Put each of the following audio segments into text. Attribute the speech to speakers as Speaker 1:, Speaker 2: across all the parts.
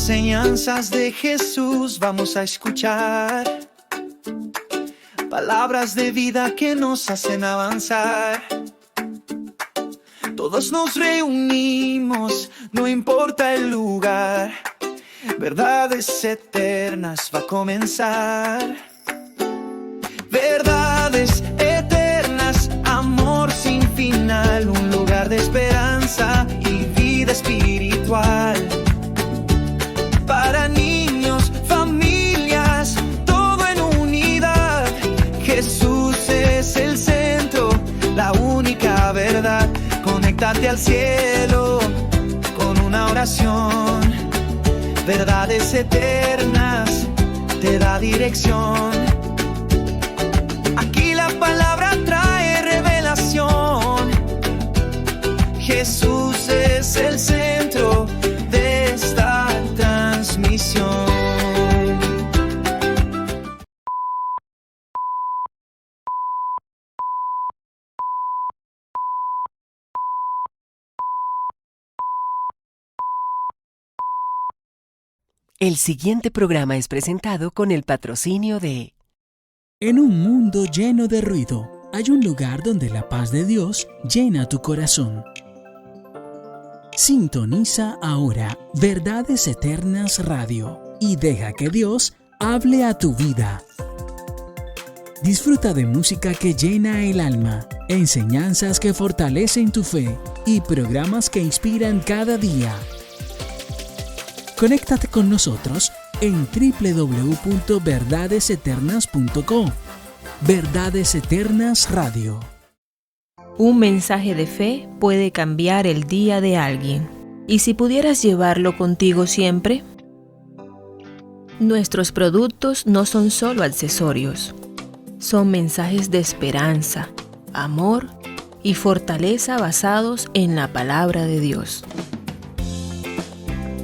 Speaker 1: enseñanzas de Jesús vamos a escuchar. Palabras de vida que nos hacen avanzar. Todos nos reunimos, no importa el lugar. Verdades eternas va a comenzar. Verdades eternas, amor sin final, un lugar de esperanza y vida espiritual. Para niños, familias, todo en unidad. Jesús es el centro, la única verdad. Conéctate al cielo con una oración. Verdades eternas, te da dirección. Aquí la palabra trae revelación. Jesús es el centro de esta transmisión.
Speaker 2: El siguiente programa es presentado con el patrocinio de...
Speaker 3: En un mundo lleno de ruido, hay un lugar donde la paz de Dios llena tu corazón. Sintoniza ahora Verdades Eternas Radio y deja que Dios hable a tu vida. Disfruta de música que llena el alma, enseñanzas que fortalecen tu fe y programas que inspiran cada día. Conéctate con nosotros en www.verdadeseternas.com. Verdades Eternas Radio.
Speaker 4: Un mensaje de fe puede cambiar el día de alguien. ¿Y si pudieras llevarlo contigo siempre? Nuestros productos no son solo accesorios. Son mensajes de esperanza, amor y fortaleza basados en la palabra de Dios.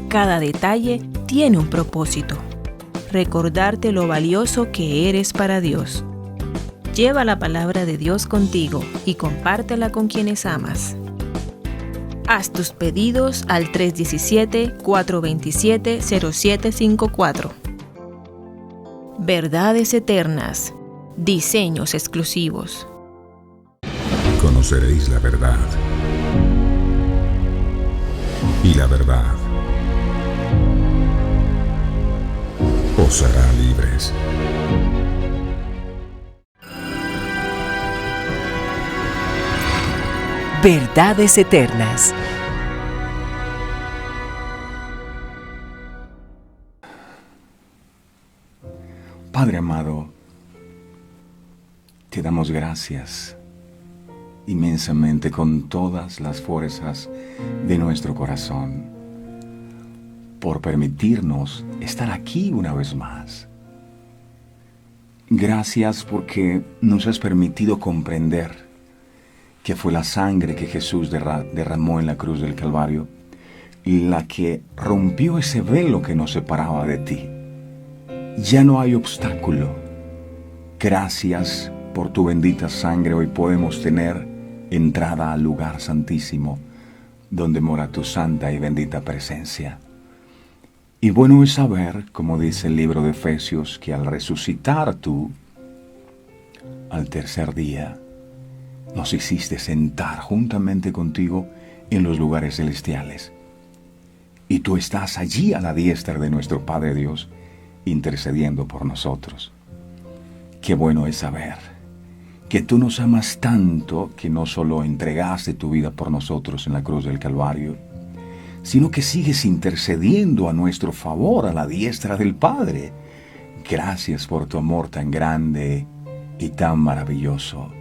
Speaker 4: Cada detalle tiene un propósito: recordarte lo valioso que eres para Dios. Lleva la palabra de Dios contigo y compártela con quienes amas. Haz tus pedidos al 317-427-0754. Verdades Eternas. Diseños exclusivos.
Speaker 5: Conoceréis la verdad. Y la verdad os hará libres.
Speaker 2: Verdades Eternas.
Speaker 6: Padre amado, te damos gracias inmensamente con todas las fuerzas de nuestro corazón por permitirnos estar aquí una vez más. Gracias porque nos has permitido comprender que fue la sangre que Jesús derramó en la cruz del Calvario la que rompió ese velo que nos separaba de ti. Ya no hay obstáculo. Gracias por tu bendita sangre. Hoy podemos tener entrada al lugar santísimo, donde mora tu santa y bendita presencia. Y bueno es saber, como dice el libro de Efesios, que al resucitar tú, al tercer día, nos hiciste sentar juntamente contigo en los lugares celestiales. Y tú estás allí a la diestra de nuestro Padre Dios, intercediendo por nosotros. Qué bueno es saber que tú nos amas tanto que no solo entregaste tu vida por nosotros en la cruz del Calvario, sino que sigues intercediendo a nuestro favor a la diestra del Padre. Gracias por tu amor tan grande y tan maravilloso.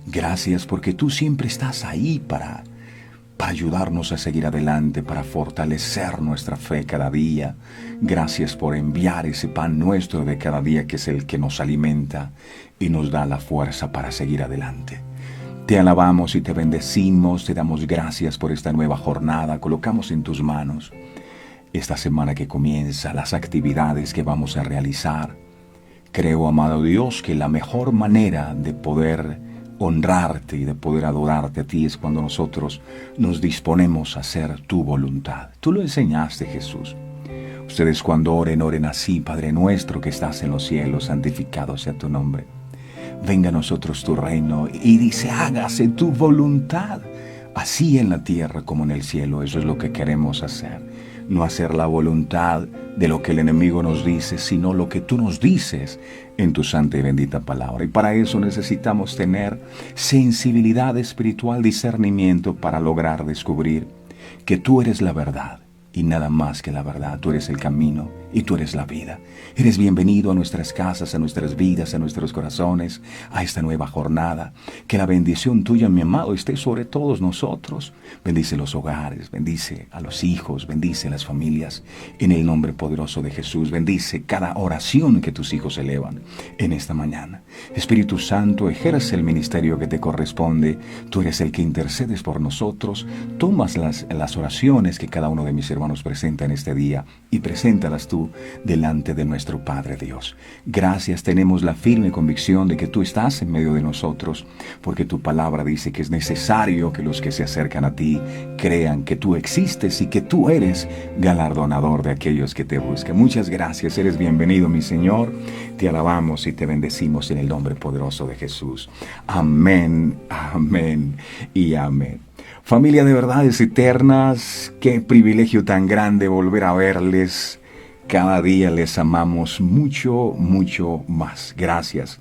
Speaker 6: Gracias porque tú siempre estás ahí para ayudarnos a seguir adelante, para fortalecer nuestra fe cada día. Gracias por enviar ese pan nuestro de cada día, que es el que nos alimenta y nos da la fuerza para seguir adelante. Te alabamos y te bendecimos, te damos gracias por esta nueva jornada. Colocamos en tus manos esta semana que comienza, las actividades que vamos a realizar. Creo, amado Dios, que la mejor manera de poder honrarte y de poder adorarte a ti es cuando nosotros nos disponemos a hacer tu voluntad. Tú lo enseñaste, Jesús. Ustedes cuando oren así: Padre nuestro que estás en los cielos, santificado sea tu nombre. Venga a nosotros tu reino. Y dice: hágase tu voluntad, así en la tierra como en el cielo. Eso es lo que queremos hacer. No hacer la voluntad de lo que el enemigo nos dice, sino lo que tú nos dices en tu santa y bendita palabra. Y para eso necesitamos tener sensibilidad espiritual, discernimiento, para lograr descubrir que tú eres la verdad y nada más que la verdad. Tú eres el camino y tú eres la vida. Eres bienvenido a nuestras casas, a nuestras vidas, a nuestros corazones, a esta nueva jornada. Que la bendición tuya, mi amado, esté sobre todos nosotros. Bendice los hogares, bendice a los hijos, bendice a las familias. En el nombre poderoso de Jesús, bendice cada oración que tus hijos elevan en esta mañana. Espíritu Santo, ejerce el ministerio que te corresponde. Tú eres el que intercedes por nosotros. Tomas las oraciones que cada uno de mis hermanos presenta en este día y preséntalas tú delante de nuestro Padre Dios. Gracias, tenemos la firme convicción de que tú estás en medio de nosotros, porque tu palabra dice que es necesario que los que se acercan a ti crean que tú existes y que tú eres galardonador de aquellos que te buscan. Muchas gracias, eres bienvenido, mi Señor. Te alabamos y te bendecimos en el nombre poderoso de Jesús. Amén, amén y amén. Familia de verdades eternas, qué privilegio tan grande volver a verles. Cada día les amamos mucho, mucho más. Gracias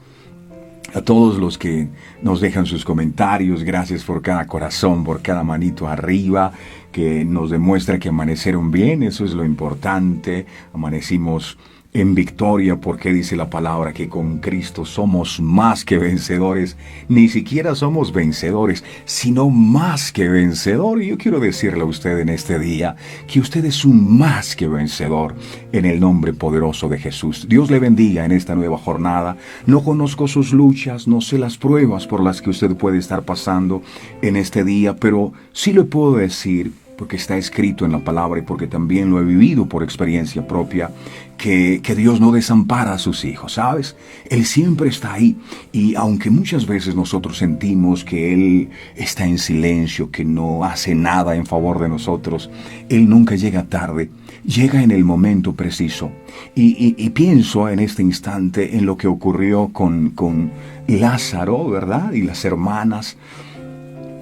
Speaker 6: a todos los que nos dejan sus comentarios. Gracias por cada corazón, por cada manito arriba, que nos demuestra que amanecieron bien. Eso es lo importante. Amanecimos en victoria, porque dice la palabra que con Cristo somos más que vencedores. Ni siquiera somos vencedores, sino más que vencedor. Y yo quiero decirle a usted en este día que usted es un más que vencedor en el nombre poderoso de Jesús. Dios le bendiga en esta nueva jornada. No conozco sus luchas, no sé las pruebas por las que usted puede estar pasando en este día, pero sí le puedo decir, porque está escrito en la palabra y porque también lo he vivido por experiencia propia, que Dios no desampara a sus hijos, ¿sabes? Él siempre está ahí, y aunque muchas veces nosotros sentimos que Él está en silencio, que no hace nada en favor de nosotros, Él nunca llega tarde, llega en el momento preciso. Y pienso en este instante en lo que ocurrió con Lázaro, ¿verdad? Y las hermanas.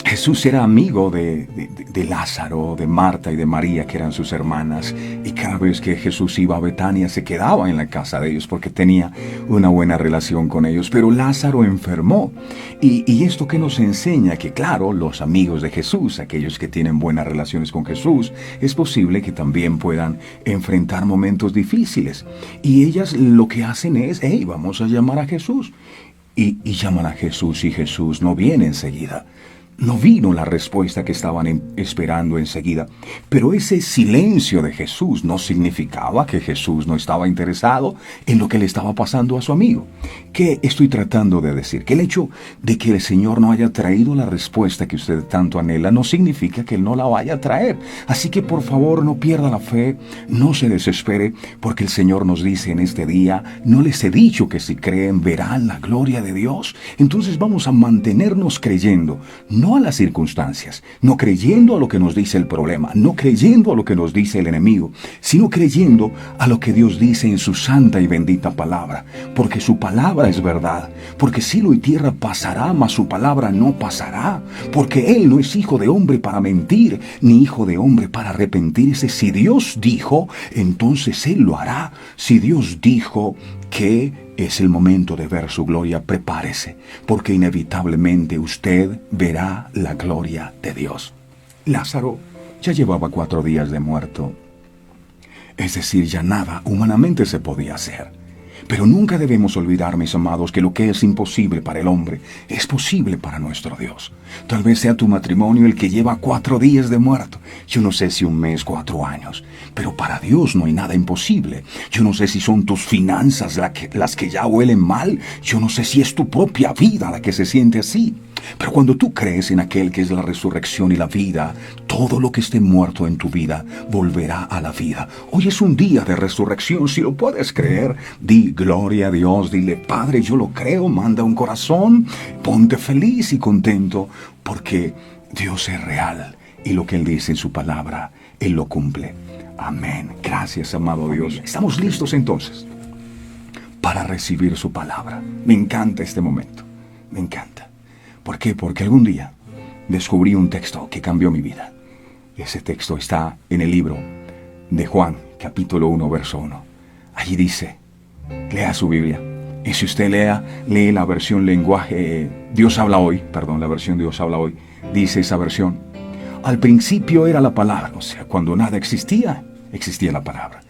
Speaker 6: Jesús era amigo de Lázaro, de Marta y de María, que eran sus hermanas, y cada vez que Jesús iba a Betania se quedaba en la casa de ellos porque tenía una buena relación con ellos. Pero Lázaro enfermó, y esto que nos enseña que, claro, los amigos de Jesús, aquellos que tienen buenas relaciones con Jesús, es posible que también puedan enfrentar momentos difíciles, y ellas lo que hacen es: hey, vamos a llamar a Jesús, y llaman a Jesús, y Jesús no viene enseguida. No vino la respuesta que estaban esperando enseguida. Pero ese silencio de Jesús no significaba que Jesús no estaba interesado en lo que le estaba pasando a su amigo. ¿Qué estoy tratando de decir? Que el hecho de que el Señor no haya traído la respuesta que usted tanto anhela no significa que Él no la vaya a traer. Así que por favor no pierda la fe, no se desespere, porque el Señor nos dice en este día: no les he dicho que si creen verán la gloria de Dios. Entonces vamos a mantenernos creyendo, no a las circunstancias, no creyendo a lo que nos dice el problema, no creyendo a lo que nos dice el enemigo, sino creyendo a lo que Dios dice en su santa y bendita palabra, porque su palabra es verdad, porque cielo y tierra pasará, mas su palabra no pasará, porque Él no es hijo de hombre para mentir, ni hijo de hombre para arrepentirse. Si Dios dijo, entonces Él lo hará. Si Dios dijo que es el momento de ver su gloria, prepárese, porque inevitablemente usted verá la gloria de Dios. Lázaro ya llevaba 4 días de muerto, es decir, ya nada humanamente se podía hacer. Pero nunca debemos olvidar, mis amados, que lo que es imposible para el hombre es posible para nuestro Dios. Tal vez sea tu matrimonio el que lleva 4 días de muerto. Yo no sé si 1 mes, 4 años. Pero para Dios no hay nada imposible. Yo no sé si son tus finanzas las que ya huelen mal. Yo no sé si es tu propia vida la que se siente así. Pero cuando tú crees en aquel que es la resurrección y la vida, todo lo que esté muerto en tu vida volverá a la vida. Hoy es un día de resurrección, si lo puedes creer. Di gloria a Dios, dile: Padre, yo lo creo, manda un corazón, ponte feliz y contento, porque Dios es real y lo que Él dice en su palabra, Él lo cumple. Amén. Gracias, amado Dios. Estamos listos entonces para recibir su palabra. Me encanta este momento. Me encanta. ¿Por qué? Porque algún día descubrí un texto que cambió mi vida. Ese texto está en el libro de Juan, capítulo 1, verso 1. Allí dice, lea su Biblia. Y si usted lee la versión lenguaje, Dios habla hoy, la versión Dios habla hoy, dice esa versión, al principio era la palabra, o sea, cuando nada existía, existía la palabra.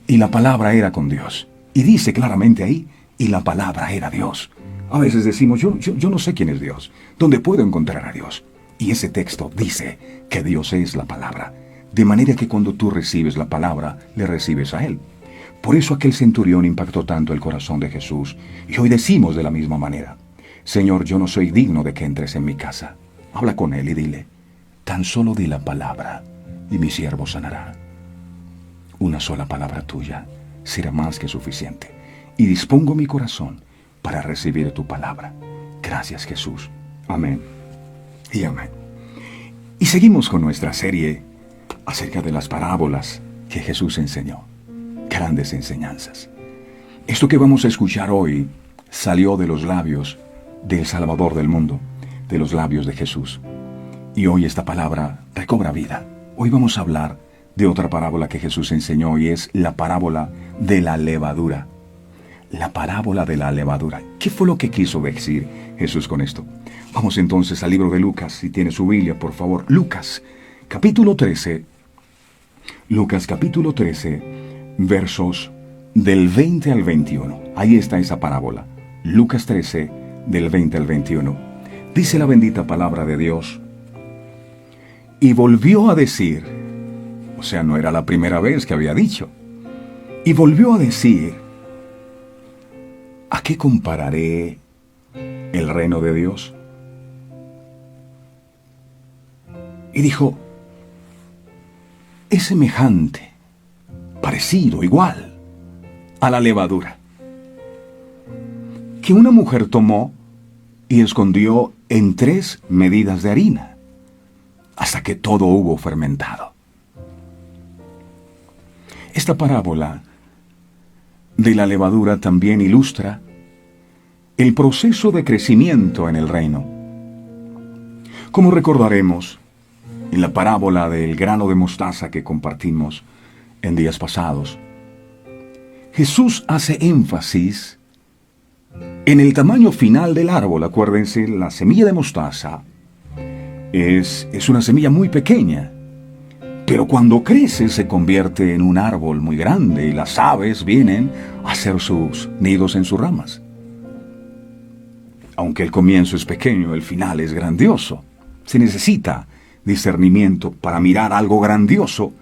Speaker 6: Y la palabra era con Dios. Y dice claramente ahí, y la palabra era Dios. A veces decimos, yo no sé quién es Dios, ¿dónde puedo encontrar a Dios? Y ese texto dice que Dios es la palabra. De manera que cuando tú recibes la palabra, le recibes a Él. Por eso aquel centurión impactó tanto el corazón de Jesús. Y hoy decimos de la misma manera, Señor, yo no soy digno de que entres en mi casa. Habla con Él y dile, tan solo di la palabra y mi siervo sanará. Una sola palabra tuya será más que suficiente. Y dispongo mi corazón para recibir tu palabra. Gracias, Jesús. Amén y amén. Y seguimos con nuestra serie acerca de las parábolas que Jesús enseñó. Grandes enseñanzas. Esto que vamos a escuchar hoy salió de los labios del Salvador del mundo, de los labios de Jesús. Y hoy esta palabra recobra vida. Hoy vamos a hablar de otra parábola que Jesús enseñó y es la parábola de la levadura. La parábola de la levadura. ¿Qué fue lo que quiso decir Jesús con esto? Vamos entonces al libro de Lucas, si tiene su Biblia, por favor. Lucas, capítulo 13. Lucas, capítulo 13, versos del 20 al 21. Ahí está esa parábola. Lucas 13, del 20 al 21. Dice la bendita palabra de Dios. Y volvió a decir, o sea, no era la primera vez que había dicho. Y volvió a decir, ¿a qué compararé el reino de Dios? Y dijo, es semejante, parecido, igual, a la levadura, que una mujer tomó y escondió en 3 medidas de harina, hasta que todo hubo fermentado. Esta parábola de la levadura también ilustra el proceso de crecimiento en el reino. Como recordaremos, en la parábola del grano de mostaza que compartimos en días pasados, Jesús hace énfasis en el tamaño final del árbol. Acuérdense, la semilla de mostaza es una semilla muy pequeña, pero cuando crece se convierte en un árbol muy grande y las aves vienen a hacer sus nidos en sus ramas. Aunque el comienzo es pequeño, el final es grandioso. Se necesita discernimiento para mirar algo grandioso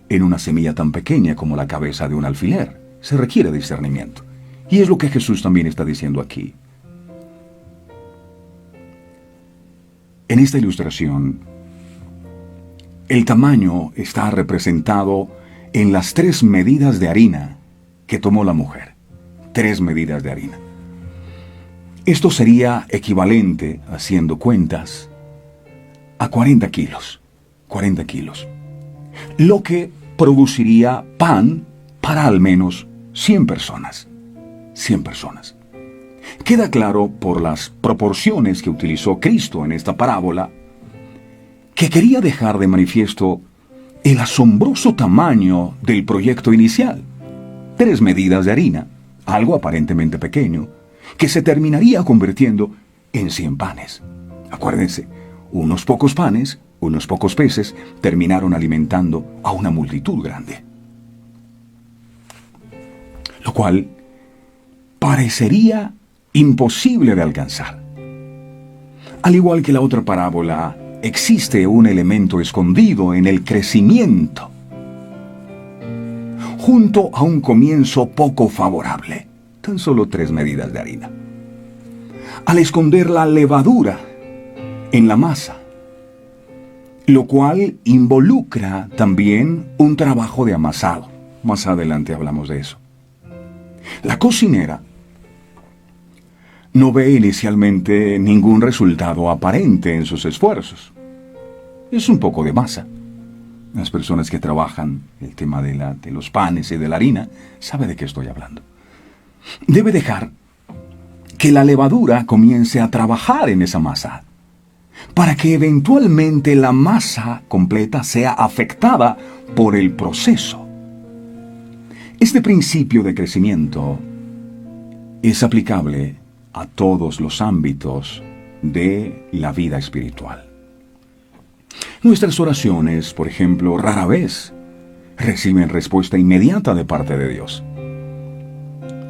Speaker 6: en una semilla tan pequeña como la cabeza de un alfiler. Se requiere discernimiento. Y es lo que Jesús también está diciendo aquí. En esta ilustración, el tamaño está representado en las 3 medidas de harina que tomó la mujer. 3 medidas de harina. Esto sería equivalente, haciendo cuentas, a 40 kilos. 40 kilos. Lo que produciría pan para al menos 100 personas. 100 personas. Queda claro por las proporciones que utilizó Cristo en esta parábola que quería dejar de manifiesto el asombroso tamaño del proyecto inicial. 3 medidas de harina, algo aparentemente pequeño, que se terminaría convirtiendo en 100 panes. Acuérdense, unos pocos panes, unos pocos peces, terminaron alimentando a una multitud grande. Lo cual parecería imposible de alcanzar. Al igual que la otra parábola, existe un elemento escondido en el crecimiento, junto a un comienzo poco favorable, tan solo 3 medidas de harina. Al esconder la levadura en la masa, lo cual involucra también un trabajo de amasado. Más adelante hablamos de eso. La cocinera no ve inicialmente ningún resultado aparente en sus esfuerzos. es un poco de masa. Las personas que trabajan el tema de los panes y de la harina saben de qué estoy hablando. Debe dejar que la levadura comience a trabajar en esa masa, para que eventualmente la masa completa sea afectada por el proceso. Este principio de crecimiento es aplicable a todos los ámbitos de la vida espiritual. Nuestras oraciones, por ejemplo, rara vez reciben respuesta inmediata de parte de Dios.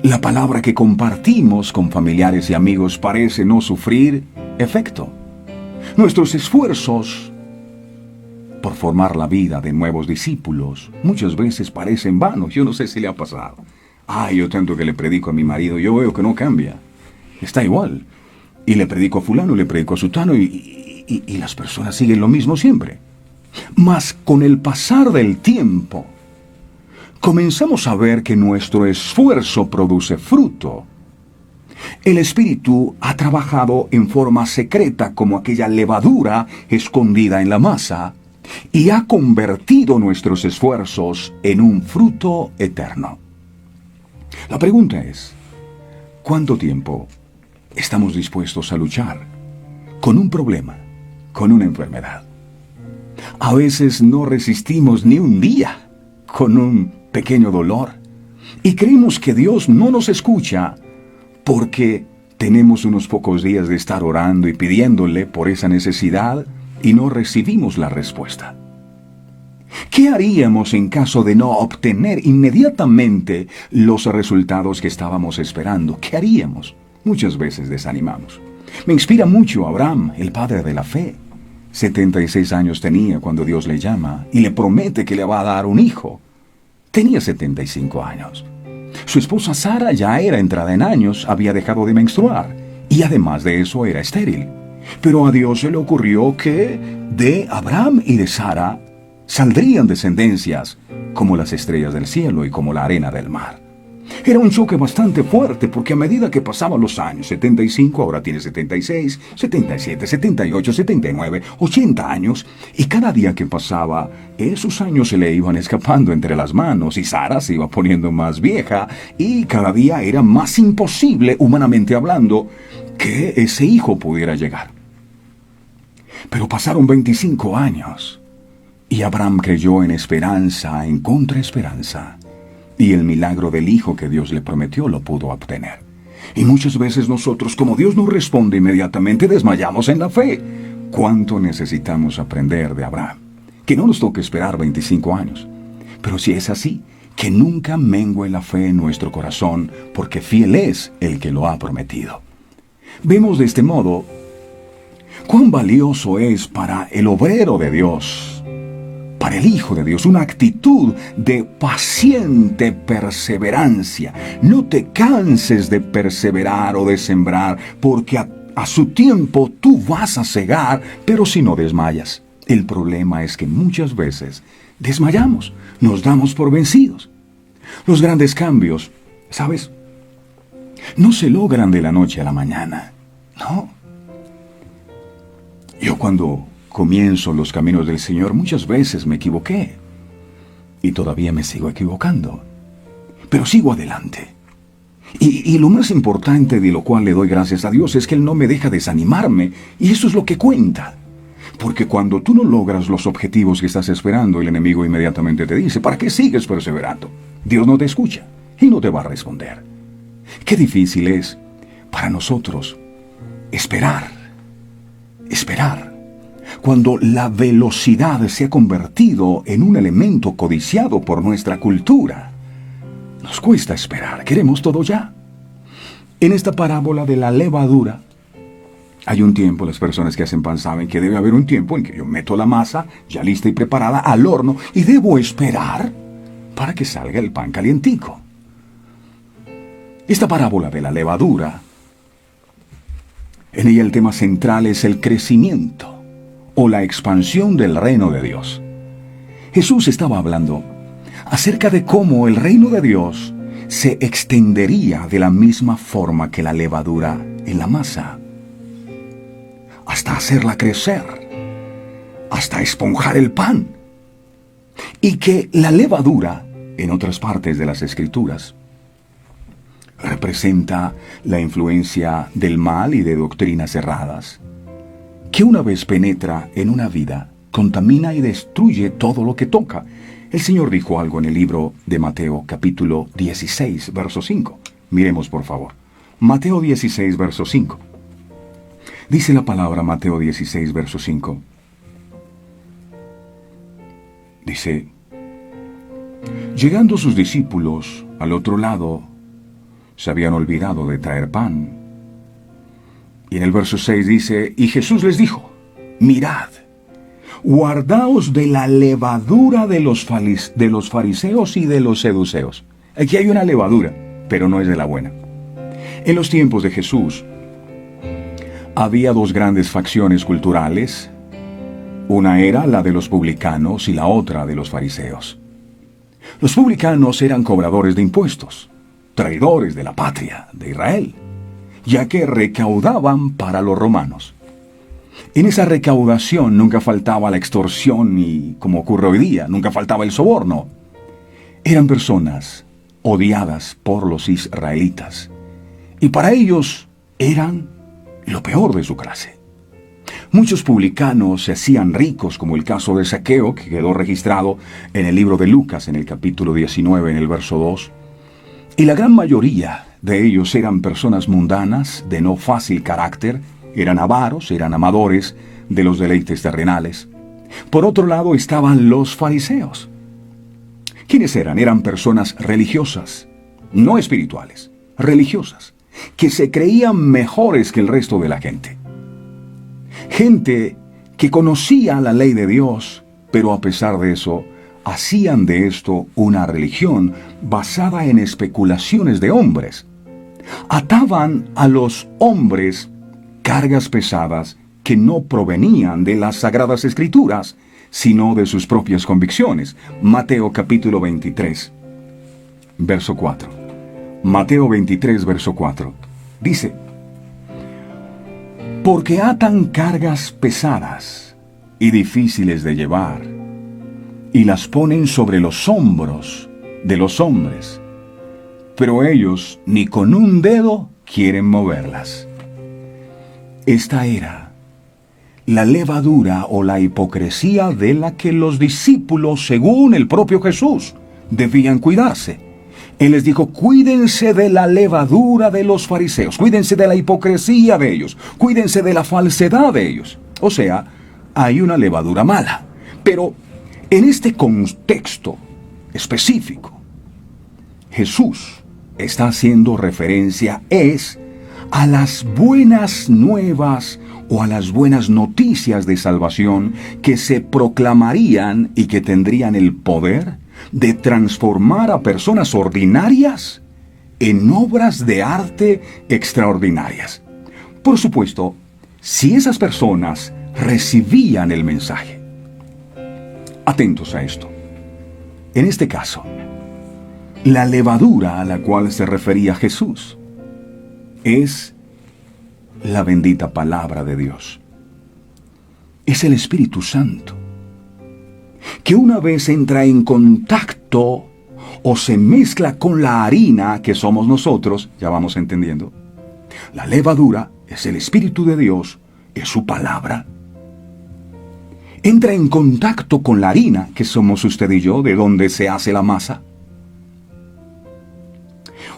Speaker 6: La palabra que compartimos con familiares y amigos parece no sufrir efecto. Nuestros esfuerzos por formar la vida de nuevos discípulos muchas veces parecen vanos. Yo no sé si le ha pasado. Yo tanto que le predico a mi marido, yo veo que no cambia. Está igual. Y le predico a fulano, le predico a sutano y las personas siguen lo mismo siempre. Mas con el pasar del tiempo, comenzamos a ver que nuestro esfuerzo produce fruto. El Espíritu ha trabajado en forma secreta como aquella levadura escondida en la masa y ha convertido nuestros esfuerzos en un fruto eterno. La pregunta es, ¿cuánto tiempo estamos dispuestos a luchar con un problema, con una enfermedad? A veces no resistimos ni un día con un pequeño dolor y creemos que Dios no nos escucha porque tenemos unos pocos días de estar orando y pidiéndole por esa necesidad y no recibimos la respuesta. ¿Qué haríamos en caso de no obtener inmediatamente los resultados que estábamos esperando? ¿Qué haríamos? Muchas veces desanimamos. Me inspira mucho Abraham, el padre de la fe. 76 años tenía cuando Dios le llama y le promete que le va a dar un hijo. Tenía 75 años. Su esposa Sara ya era entrada en años, había dejado de menstruar y además de eso era estéril. Pero a Dios se le ocurrió que de Abraham y de Sara saldrían descendencias como las estrellas del cielo y como la arena del mar. Era un choque bastante fuerte porque a medida que pasaban los años, 75, ahora tiene 76, 77, 78, 79, 80 años, y cada día que pasaba, esos años se le iban escapando entre las manos y Sara se iba poniendo más vieja y cada día era más imposible, humanamente hablando, que ese hijo pudiera llegar. Pero pasaron 25 años y Abraham creyó en esperanza, en contraesperanza. Y el milagro del hijo que Dios le prometió lo pudo obtener. Y muchas veces nosotros, como Dios no responde inmediatamente, desmayamos en la fe. ¿Cuánto necesitamos aprender de Abraham? Que no nos toque esperar 25 años. Pero si es así, que nunca mengue la fe en nuestro corazón, porque fiel es el que lo ha prometido. Vemos de este modo cuán valioso es para el obrero de Dios, para el Hijo de Dios, una actitud de paciente perseverancia. No te canses de perseverar o de sembrar, porque a su tiempo tú vas a cegar, pero si no desmayas. El problema es que muchas veces desmayamos, nos damos por vencidos. Los grandes cambios, ¿sabes?, no se logran de la noche a la mañana, no. Yo cuando comienzo los caminos del Señor, muchas veces me equivoqué. Y todavía me sigo equivocando. Pero sigo adelante. Y lo más importante, de lo cual le doy gracias a Dios, es que Él no me deja desanimarme. Y eso es lo que cuenta. Porque cuando tú no logras los objetivos que estás esperando, el enemigo inmediatamente te dice, ¿para qué sigues perseverando? Dios no te escucha y no te va a responder. Qué difícil es para nosotros esperar. Cuando la velocidad se ha convertido en un elemento codiciado por nuestra cultura. Nos cuesta esperar, queremos todo ya. En esta parábola de la levadura, hay un tiempo, las personas que hacen pan saben que debe haber un tiempo en que yo meto la masa, ya lista y preparada, al horno, y debo esperar para que salga el pan calientico. Esta parábola de la levadura, en ella el tema central es el crecimiento o la expansión del reino de Dios. Jesús estaba hablando acerca de cómo el reino de Dios se extendería de la misma forma que la levadura en la masa, hasta hacerla crecer. hasta esponjar el pan. Y que la levadura, en otras partes de las Escrituras, representa la influencia del mal y de doctrinas erradas, que una vez penetra en una vida, contamina y destruye todo lo que toca. El Señor dijo algo en el libro de Mateo, capítulo 16, verso 5. Miremos, por favor. Mateo 16, verso 5. Dice la palabra, Mateo 16, verso 5. Dice: llegando sus discípulos al otro lado, se habían olvidado de traer pan. Y en el verso 6 dice: y Jesús les dijo: mirad, guardaos de la levadura de los fariseos y de los seduceos. Aquí hay una levadura, pero no es de la buena. En los tiempos de Jesús, había dos grandes facciones culturales. Una era la de los publicanos y la otra de los fariseos. Los publicanos eran cobradores de impuestos, traidores de la patria de Israel, ya que recaudaban para los romanos. En esa recaudación nunca faltaba la extorsión y, como ocurre hoy día, nunca faltaba el soborno. Eran personas odiadas por los israelitas, y para ellos eran lo peor de su clase. Muchos publicanos se hacían ricos, como el caso de Zaqueo, que quedó registrado en el libro de Lucas, en el capítulo 19, en el verso 2. Y la gran mayoría de ellos eran personas mundanas, de no fácil carácter, eran avaros, eran amadores de los deleites terrenales. Por otro lado estaban los fariseos. ¿Quiénes eran? Eran personas religiosas, no espirituales, religiosas, que se creían mejores que el resto de la gente. Gente que conocía la ley de Dios, pero a pesar de eso, hacían de esto una religión basada en especulaciones de hombres. Ataban a los hombres cargas pesadas que no provenían de las Sagradas Escrituras, sino de sus propias convicciones. Mateo capítulo 23, verso 4. Mateo 23, verso 4. Dice: porque atan cargas pesadas y difíciles de llevar, y las ponen sobre los hombros de los hombres, pero ellos ni con un dedo quieren moverlas. Esta era la levadura o la hipocresía de la que los discípulos, según el propio Jesús, debían cuidarse. Él les dijo: cuídense de la levadura de los fariseos, cuídense de la hipocresía de ellos, cuídense de la falsedad de ellos. O sea, hay una levadura mala. Pero en este contexto específico, Jesús está haciendo referencia a las buenas nuevas o a las buenas noticias de salvación que se proclamarían y que tendrían el poder de transformar a personas ordinarias en obras de arte extraordinarias. Por supuesto, si esas personas recibían el mensaje. Atentos a esto. En este caso, la levadura a la cual se refería Jesús es la bendita palabra de Dios. Es el Espíritu Santo, que una vez entra en contacto o se mezcla con la harina que somos nosotros, ya vamos entendiendo. La levadura es el Espíritu de Dios, es su palabra. Entra en contacto con la harina que somos usted y yo, de donde se hace la masa.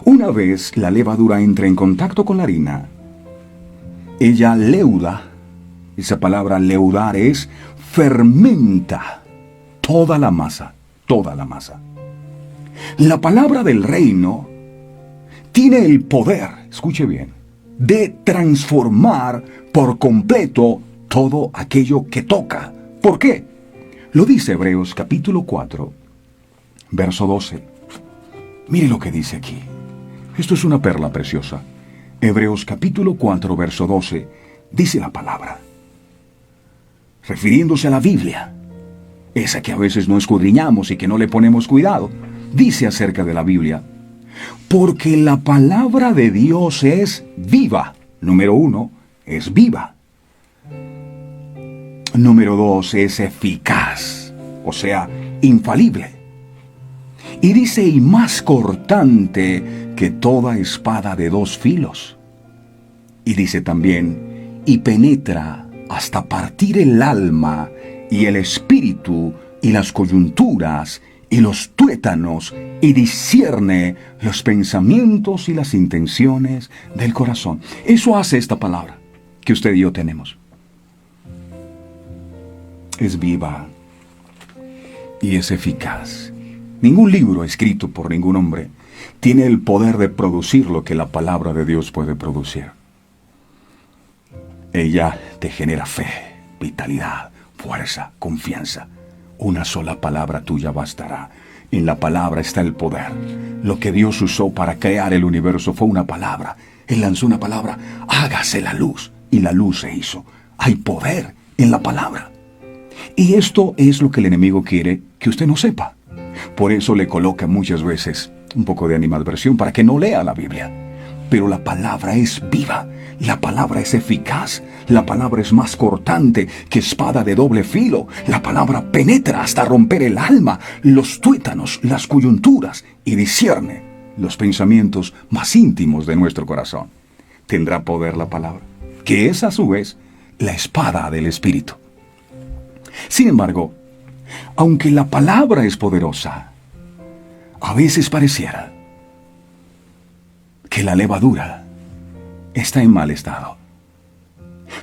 Speaker 6: Una vez la levadura entra en contacto con la harina, ella leuda. Esa palabra leudar es fermenta toda la masa, toda la masa. La palabra del reino tiene el poder, escuche bien, de transformar por completo todo aquello que toca. ¿Por qué? Lo dice Hebreos capítulo 4, verso 12. Mire lo que dice aquí. Esto es una perla preciosa. Hebreos capítulo 4, verso 12, dice la palabra, refiriéndose a la Biblia, esa que a veces no escudriñamos y que no le ponemos cuidado, dice acerca de la Biblia: porque la palabra de Dios es viva. Número 1, es viva. Número 2, es eficaz, o sea, infalible. Y dice, y más cortante que toda espada de 2 filos. Y dice también, y penetra hasta partir el alma y el espíritu y las coyunturas y los tuétanos, y discierne los pensamientos y las intenciones del corazón. Eso hace esta palabra que usted y yo tenemos. Es viva y es eficaz. Ningún libro escrito por ningún hombre tiene el poder de producir lo que la palabra de Dios puede producir. Ella te genera fe, vitalidad, fuerza, confianza. Una sola palabra tuya bastará. En la palabra está el poder. Lo que Dios usó para crear el universo fue una palabra. Él lanzó una palabra, hágase la luz, y la luz se hizo. Hay poder en la palabra. Y esto es lo que el enemigo quiere que usted no sepa. Por eso le coloca muchas veces un poco de animadversión para que no lea la Biblia. Pero la palabra es viva, la palabra es eficaz, la palabra es más cortante que espada de 2 filos. La palabra penetra hasta romper el alma, los tuétanos, las coyunturas, y discierne los pensamientos más íntimos de nuestro corazón. Tendrá poder la palabra, que es a su vez la espada del Espíritu. Sin embargo, aunque la palabra es poderosa, a veces pareciera que la levadura está en mal estado.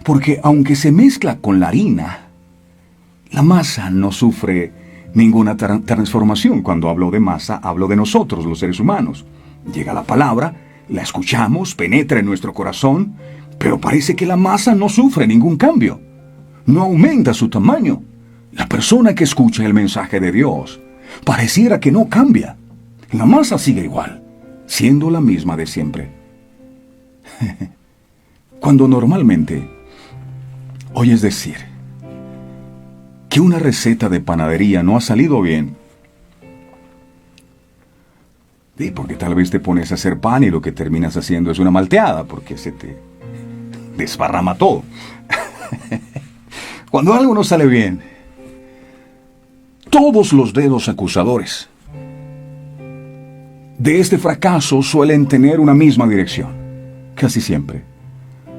Speaker 6: Porque aunque se mezcla con la harina, la masa no sufre ninguna transformación. Cuando hablo de masa, hablo de nosotros, los seres humanos. Llega la palabra, la escuchamos, penetra en nuestro corazón, pero parece que la masa no sufre ningún cambio. No aumenta su tamaño. La persona que escucha el mensaje de Dios pareciera que no cambia. La masa sigue igual, siendo la misma de siempre. Cuando normalmente oyes decir que una receta de panadería no ha salido bien, sí, porque tal vez te pones a hacer pan y lo que terminas haciendo es una malteada, porque se te desparrama todo. Cuando algo no sale bien, todos los dedos acusadores de este fracaso suelen tener una misma dirección. Casi siempre,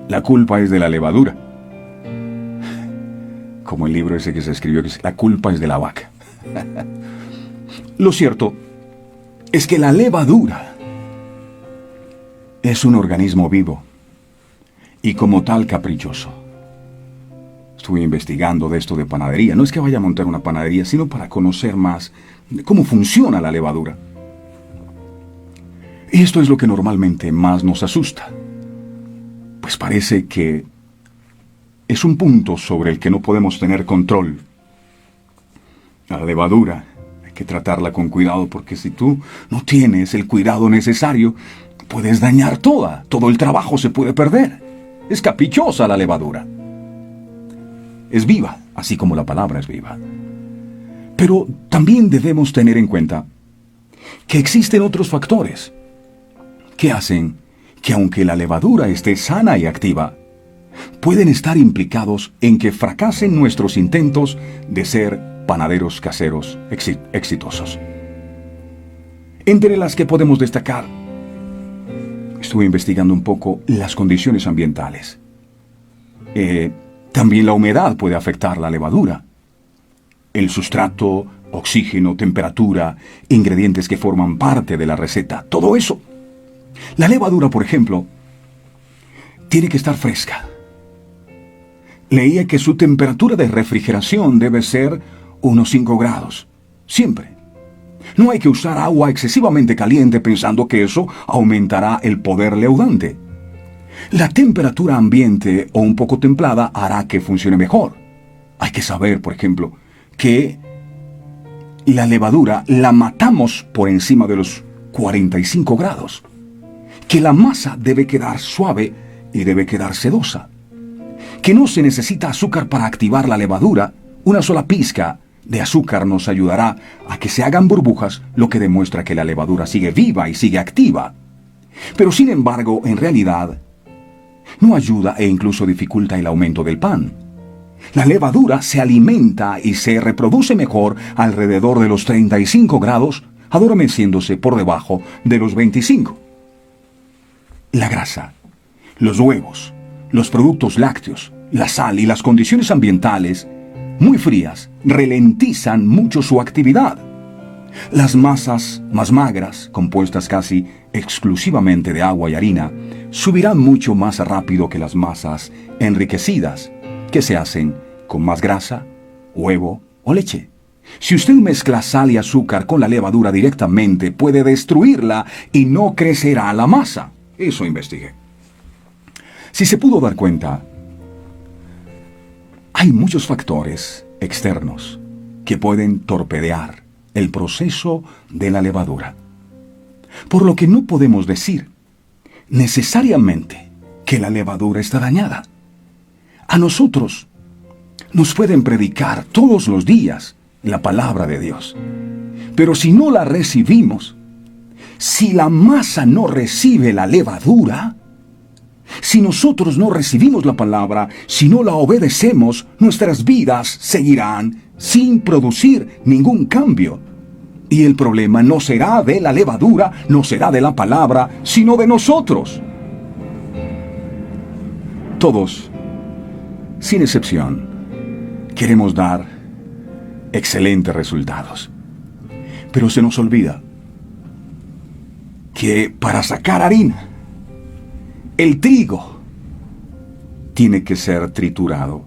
Speaker 6: la culpa es de la levadura. Como el libro ese que se escribió, que la culpa es de la vaca. Lo cierto es que la levadura es un organismo vivo y como tal caprichoso. Estuve investigando de esto de panadería. No es que vaya a montar una panadería, sino para conocer más de cómo funciona la levadura. Y esto es lo que normalmente más nos asusta. Pues parece que es un punto sobre el que no podemos tener control. La levadura hay que tratarla con cuidado, porque si tú no tienes el cuidado necesario, puedes dañar todo el trabajo se puede perder. Es caprichosa la levadura. Es viva, así como la palabra es viva. Pero también debemos tener en cuenta que existen otros factores que hacen que, aunque la levadura esté sana y activa, pueden estar implicados en que fracasen nuestros intentos de ser panaderos caseros exitosos. Entre las que podemos destacar, estuve investigando un poco las condiciones ambientales. También la humedad puede afectar la levadura. El sustrato, oxígeno, temperatura, ingredientes que forman parte de la receta, todo eso. La levadura, por ejemplo, tiene que estar fresca. Leía que su temperatura de refrigeración debe ser unos 5 grados, siempre. No hay que usar agua excesivamente caliente pensando que eso aumentará el poder leudante. La temperatura ambiente o un poco templada hará que funcione mejor. Hay que saber, por ejemplo, que la levadura la matamos por encima de los 45 grados. Que la masa debe quedar suave y debe quedar sedosa. Que no se necesita azúcar para activar la levadura. Una sola pizca de azúcar nos ayudará a que se hagan burbujas, lo que demuestra que la levadura sigue viva y sigue activa. Pero sin embargo, en realidad, no ayuda e incluso dificulta el aumento del pan. La levadura se alimenta y se reproduce mejor alrededor de los 35 grados, adormeciéndose por debajo de los 25. La grasa, los huevos, los productos lácteos, la sal y las condiciones ambientales muy frías ralentizan mucho su actividad. Las masas más magras, compuestas casi exclusivamente de agua y harina, subirán mucho más rápido que las masas enriquecidas, que se hacen con más grasa, huevo o leche. Si usted mezcla sal y azúcar con la levadura directamente, puede destruirla y no crecerá la masa. Eso investigué. Si se pudo dar cuenta, hay muchos factores externos que pueden torpedear el proceso de la levadura. Por lo que no podemos decir necesariamente que la levadura está dañada. A nosotros nos pueden predicar todos los días la palabra de Dios. Pero si no la recibimos, si la masa no recibe la levadura, si nosotros no recibimos la palabra, si no la obedecemos, nuestras vidas seguirán sin producir ningún cambio. Y el problema no será de la levadura, no será de la palabra, sino de nosotros. Todos, sin excepción, queremos dar excelentes resultados. Pero se nos olvida que para sacar harina, el trigo tiene que ser triturado.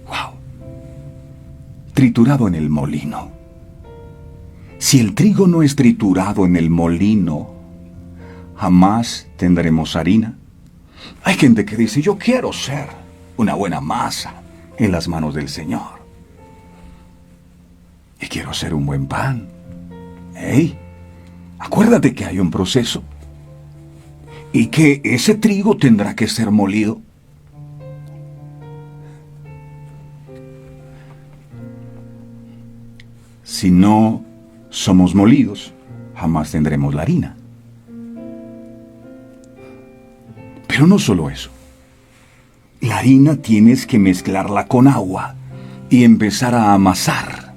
Speaker 6: ¡Wow! Triturado en el molino. Si el trigo no es triturado en el molino, jamás tendremos harina. Hay gente que dice, yo quiero ser una buena masa en las manos del Señor. Y quiero ser un buen pan. ¡Ey! Acuérdate que hay un proceso. Y que ese trigo tendrá que ser molido. Si no somos molidos, jamás tendremos la harina. Pero no solo eso. La harina tienes que mezclarla con agua y empezar a amasar.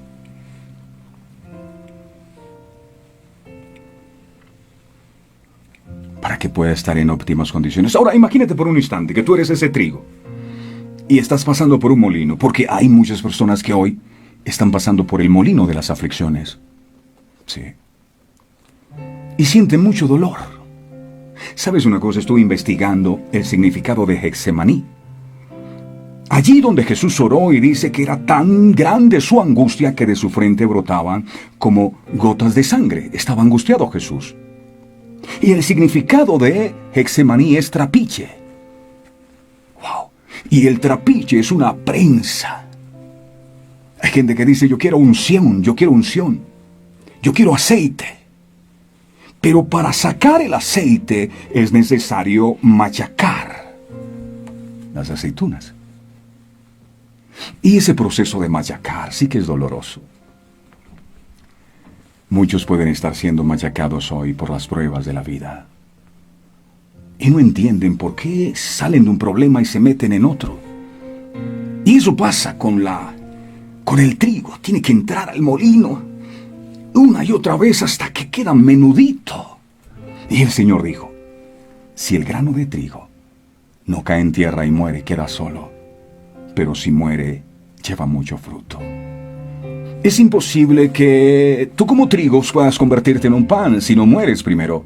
Speaker 6: Para que pueda estar en óptimas condiciones. Ahora, imagínate por un instante que tú eres ese trigo y estás pasando por un molino, porque hay muchas personas que hoy están pasando por el molino de las aflicciones. Sí. Y sienten mucho dolor. ¿Sabes una cosa? Estuve investigando el significado de Getsemaní. Allí donde Jesús oró y dice que era tan grande su angustia que de su frente brotaban como gotas de sangre. Estaba angustiado Jesús. Y el significado de Getsemaní es trapiche. ¡Wow! Y el trapiche es una prensa. Hay gente que dice, yo quiero unción, yo quiero unción, yo quiero aceite. Pero para sacar el aceite es necesario machacar las aceitunas. Y ese proceso de machacar sí que es doloroso. Muchos pueden estar siendo machacados hoy por las pruebas de la vida. Y no entienden por qué salen de un problema y se meten en otro. Y eso pasa con el trigo. Tiene que entrar al molino una y otra vez hasta que queda menudito. Y el Señor dijo, si el grano de trigo no cae en tierra y muere, queda solo. Pero si muere, lleva mucho fruto. Es imposible que tú como trigo puedas convertirte en un pan si no mueres primero.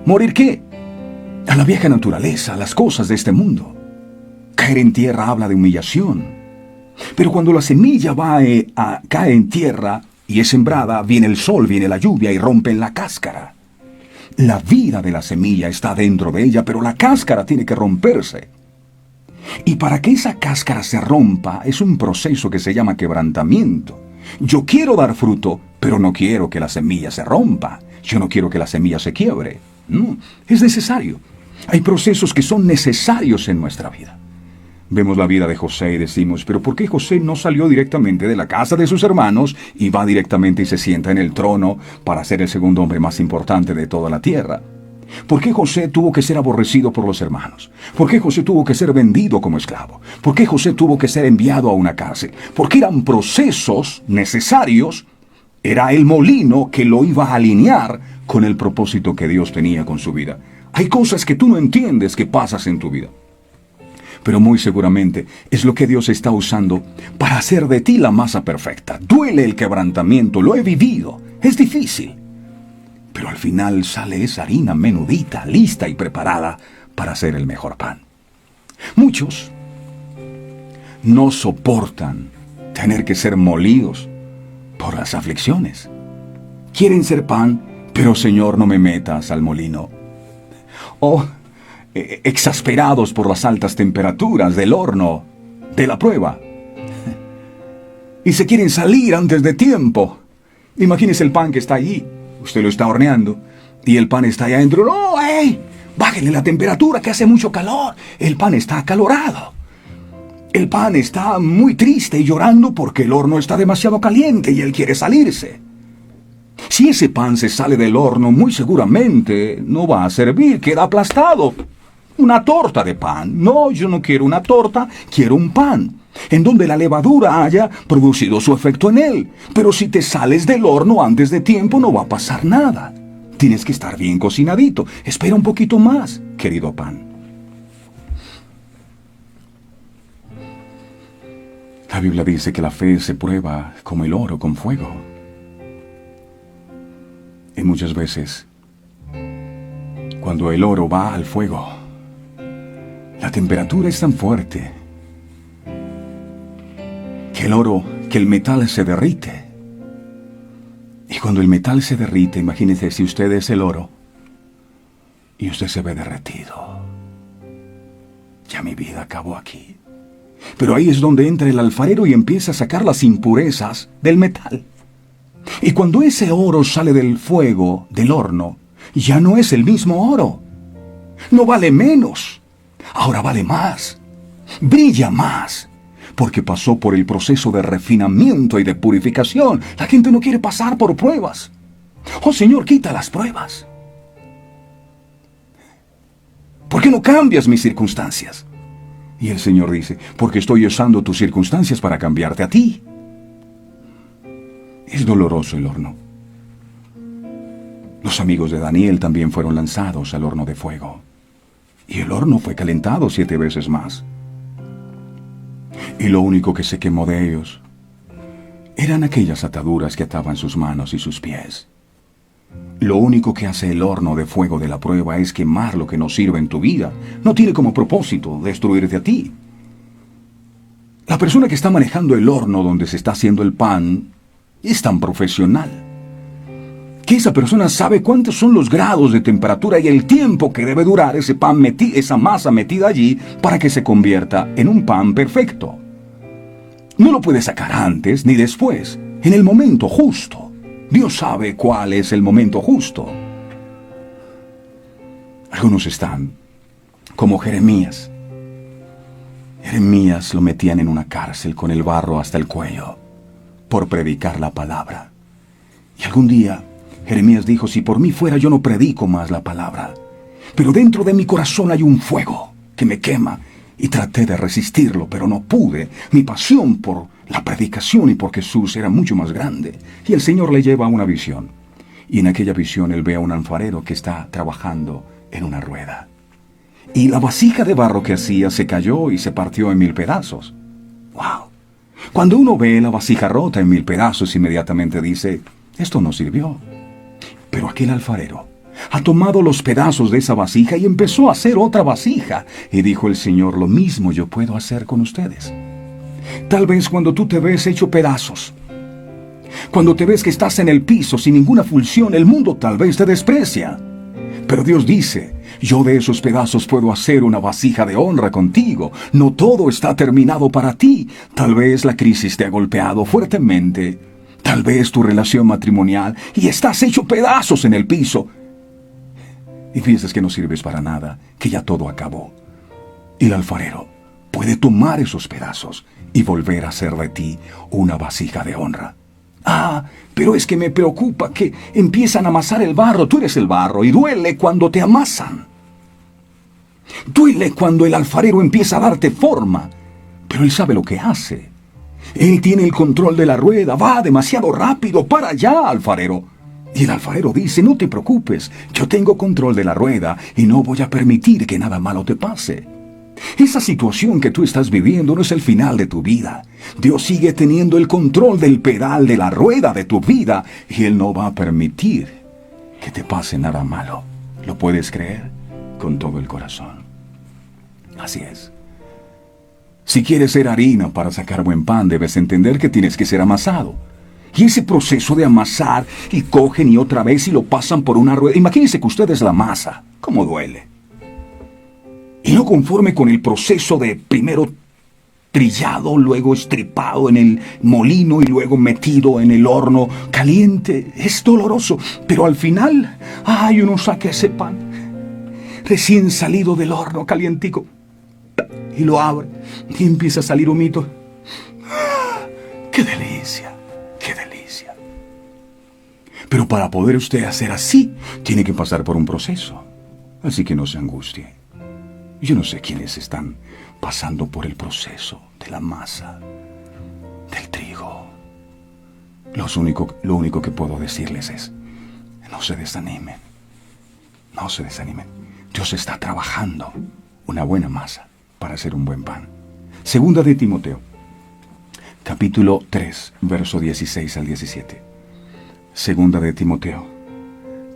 Speaker 6: ¿Morir qué? A la vieja naturaleza, a las cosas de este mundo. Caer en tierra habla de humillación. Pero cuando la semilla cae en tierra y es sembrada, viene el sol, viene la lluvia y rompen la cáscara. La vida de la semilla está dentro de ella, pero la cáscara tiene que romperse. Y para que esa cáscara se rompa, es un proceso que se llama quebrantamiento. Yo quiero dar fruto, pero no quiero que la semilla se rompa. Yo no quiero que la semilla se quiebre. No, es necesario. Hay procesos que son necesarios en nuestra vida. Vemos la vida de José y decimos, pero ¿por qué José no salió directamente de la casa de sus hermanos y va directamente y se sienta en el trono para ser el segundo hombre más importante de toda la tierra? ¿Por qué José tuvo que ser aborrecido por los hermanos? ¿Por qué José tuvo que ser vendido como esclavo? ¿Por qué José tuvo que ser enviado a una cárcel? Porque eran procesos necesarios. Era el molino que lo iba a alinear con el propósito que Dios tenía con su vida. Hay cosas que tú no entiendes que pasas en tu vida, pero muy seguramente es lo que Dios está usando para hacer de ti la masa perfecta. Duele el quebrantamiento, lo he vivido, es difícil, pero al final sale esa harina menudita, lista y preparada para hacer el mejor pan. Muchos no soportan tener que ser molidos por las aflicciones. Quieren ser pan, pero Señor, no me metas al molino. Exasperados por las altas temperaturas del horno, de la prueba. Y se quieren salir antes de tiempo. Imagínese el pan que está allí. Usted lo está horneando y el pan está allá adentro. ¡No, hey! Bájenle la temperatura que hace mucho calor. El pan está acalorado. El pan está muy triste y llorando porque el horno está demasiado caliente y él quiere salirse. Si ese pan se sale del horno, muy seguramente no va a servir, queda aplastado. Una torta de pan. No, yo no quiero una torta, quiero un pan, en donde la levadura haya producido su efecto en él. Pero si te sales del horno antes de tiempo, no va a pasar nada. Tienes que estar bien cocinadito. Espera un poquito más, querido pan. La Biblia dice que la fe se prueba como el oro con fuego. Y muchas veces, cuando el oro va al fuego, la temperatura es tan fuerte que el metal se derrite. Y cuando el metal se derrite, imagínese si usted es el oro y usted se ve derretido. Ya mi vida acabó aquí. Pero ahí es donde entra el alfarero y empieza a sacar las impurezas del metal. Y cuando ese oro sale del fuego, del horno, ya no es el mismo oro. No vale menos. Ahora vale más. Brilla más. Porque pasó por el proceso de refinamiento y de purificación. La gente no quiere pasar por pruebas. Oh Señor, quita las pruebas. ¿Por qué no cambias mis circunstancias? Y el Señor dice, porque estoy usando tus circunstancias para cambiarte a ti. Es doloroso el horno. Los amigos de Daniel también fueron lanzados al horno de fuego. Y el horno fue calentado 7 veces más. Y lo único que se quemó de ellos eran aquellas ataduras que ataban sus manos y sus pies. Lo único que hace el horno de fuego de la prueba es quemar lo que no sirve en tu vida. No tiene como propósito destruirte a ti. La persona que está manejando el horno donde se está haciendo el pan es tan profesional que esa persona sabe cuántos son los grados de temperatura y el tiempo que debe durar ese pan esa masa metida allí para que se convierta en un pan perfecto. No lo puede sacar antes ni después, en el momento justo. Dios sabe cuál es el momento justo. Algunos están como Jeremías. Jeremías lo metían en una cárcel con el barro hasta el cuello por predicar la palabra. Y algún día Jeremías dijo, si por mí fuera yo no predico más la palabra, pero dentro de mi corazón hay un fuego que me quema, y traté de resistirlo, pero no pude. Mi pasión por la predicación y por Jesús era mucho más grande. Y el Señor le lleva una visión, y en aquella visión él ve a un alfarero que está trabajando en una rueda. Y la vasija de barro que hacía se cayó y se partió en 1000 pedazos. ¡Wow! Cuando uno ve la vasija rota en 1000 pedazos, inmediatamente dice, esto no sirvió. Pero aquel alfarero ha tomado los pedazos de esa vasija y empezó a hacer otra vasija. Y dijo el Señor, lo mismo yo puedo hacer con ustedes. Tal vez cuando tú te ves hecho pedazos, cuando te ves que estás en el piso sin ninguna función, el mundo tal vez te desprecia. Pero Dios dice, yo de esos pedazos puedo hacer una vasija de honra contigo. No todo está terminado para ti. Tal vez la crisis te ha golpeado fuertemente. Tal vez tu relación matrimonial y estás hecho pedazos en el piso. Y piensas que no sirves para nada, que ya todo acabó. Y el alfarero puede tomar esos pedazos y volver a hacer de ti una vasija de honra. Pero es que me preocupa que empiezan a amasar el barro. Tú eres el barro y duele cuando te amasan. Duele cuando el alfarero empieza a darte forma, pero él sabe lo que hace. Él tiene el control de la rueda, va demasiado rápido, para allá, alfarero. Y el alfarero dice, no te preocupes, yo tengo control de la rueda y no voy a permitir que nada malo te pase. Esa situación que tú estás viviendo no es el final de tu vida. Dios sigue teniendo el control del pedal de la rueda de tu vida y Él no va a permitir que te pase nada malo. ¿Lo puedes creer? Con todo el corazón. Así es. Si quieres ser harina para sacar buen pan, debes entender que tienes que ser amasado. Y ese proceso de amasar, y cogen y otra vez y lo pasan por una rueda. Imagínense que usted es la masa. ¿Cómo duele? Y no conforme con el proceso de primero trillado, luego estripado en el molino y luego metido en el horno caliente. Es doloroso, pero al final, uno saca ese pan recién salido del horno calientico y lo abre y empieza a salir humito. ¡Qué delicia! ¡Qué delicia! Pero para poder usted hacer así, tiene que pasar por un proceso. Así que no se angustie. Yo no sé quiénes están pasando por el proceso de la masa, del trigo. Lo único que puedo decirles es, no se desanimen. No se desanimen. Dios está trabajando una buena masa para hacer un buen pan. Segunda de Timoteo, capítulo 3, verso 16 al 17. Segunda de Timoteo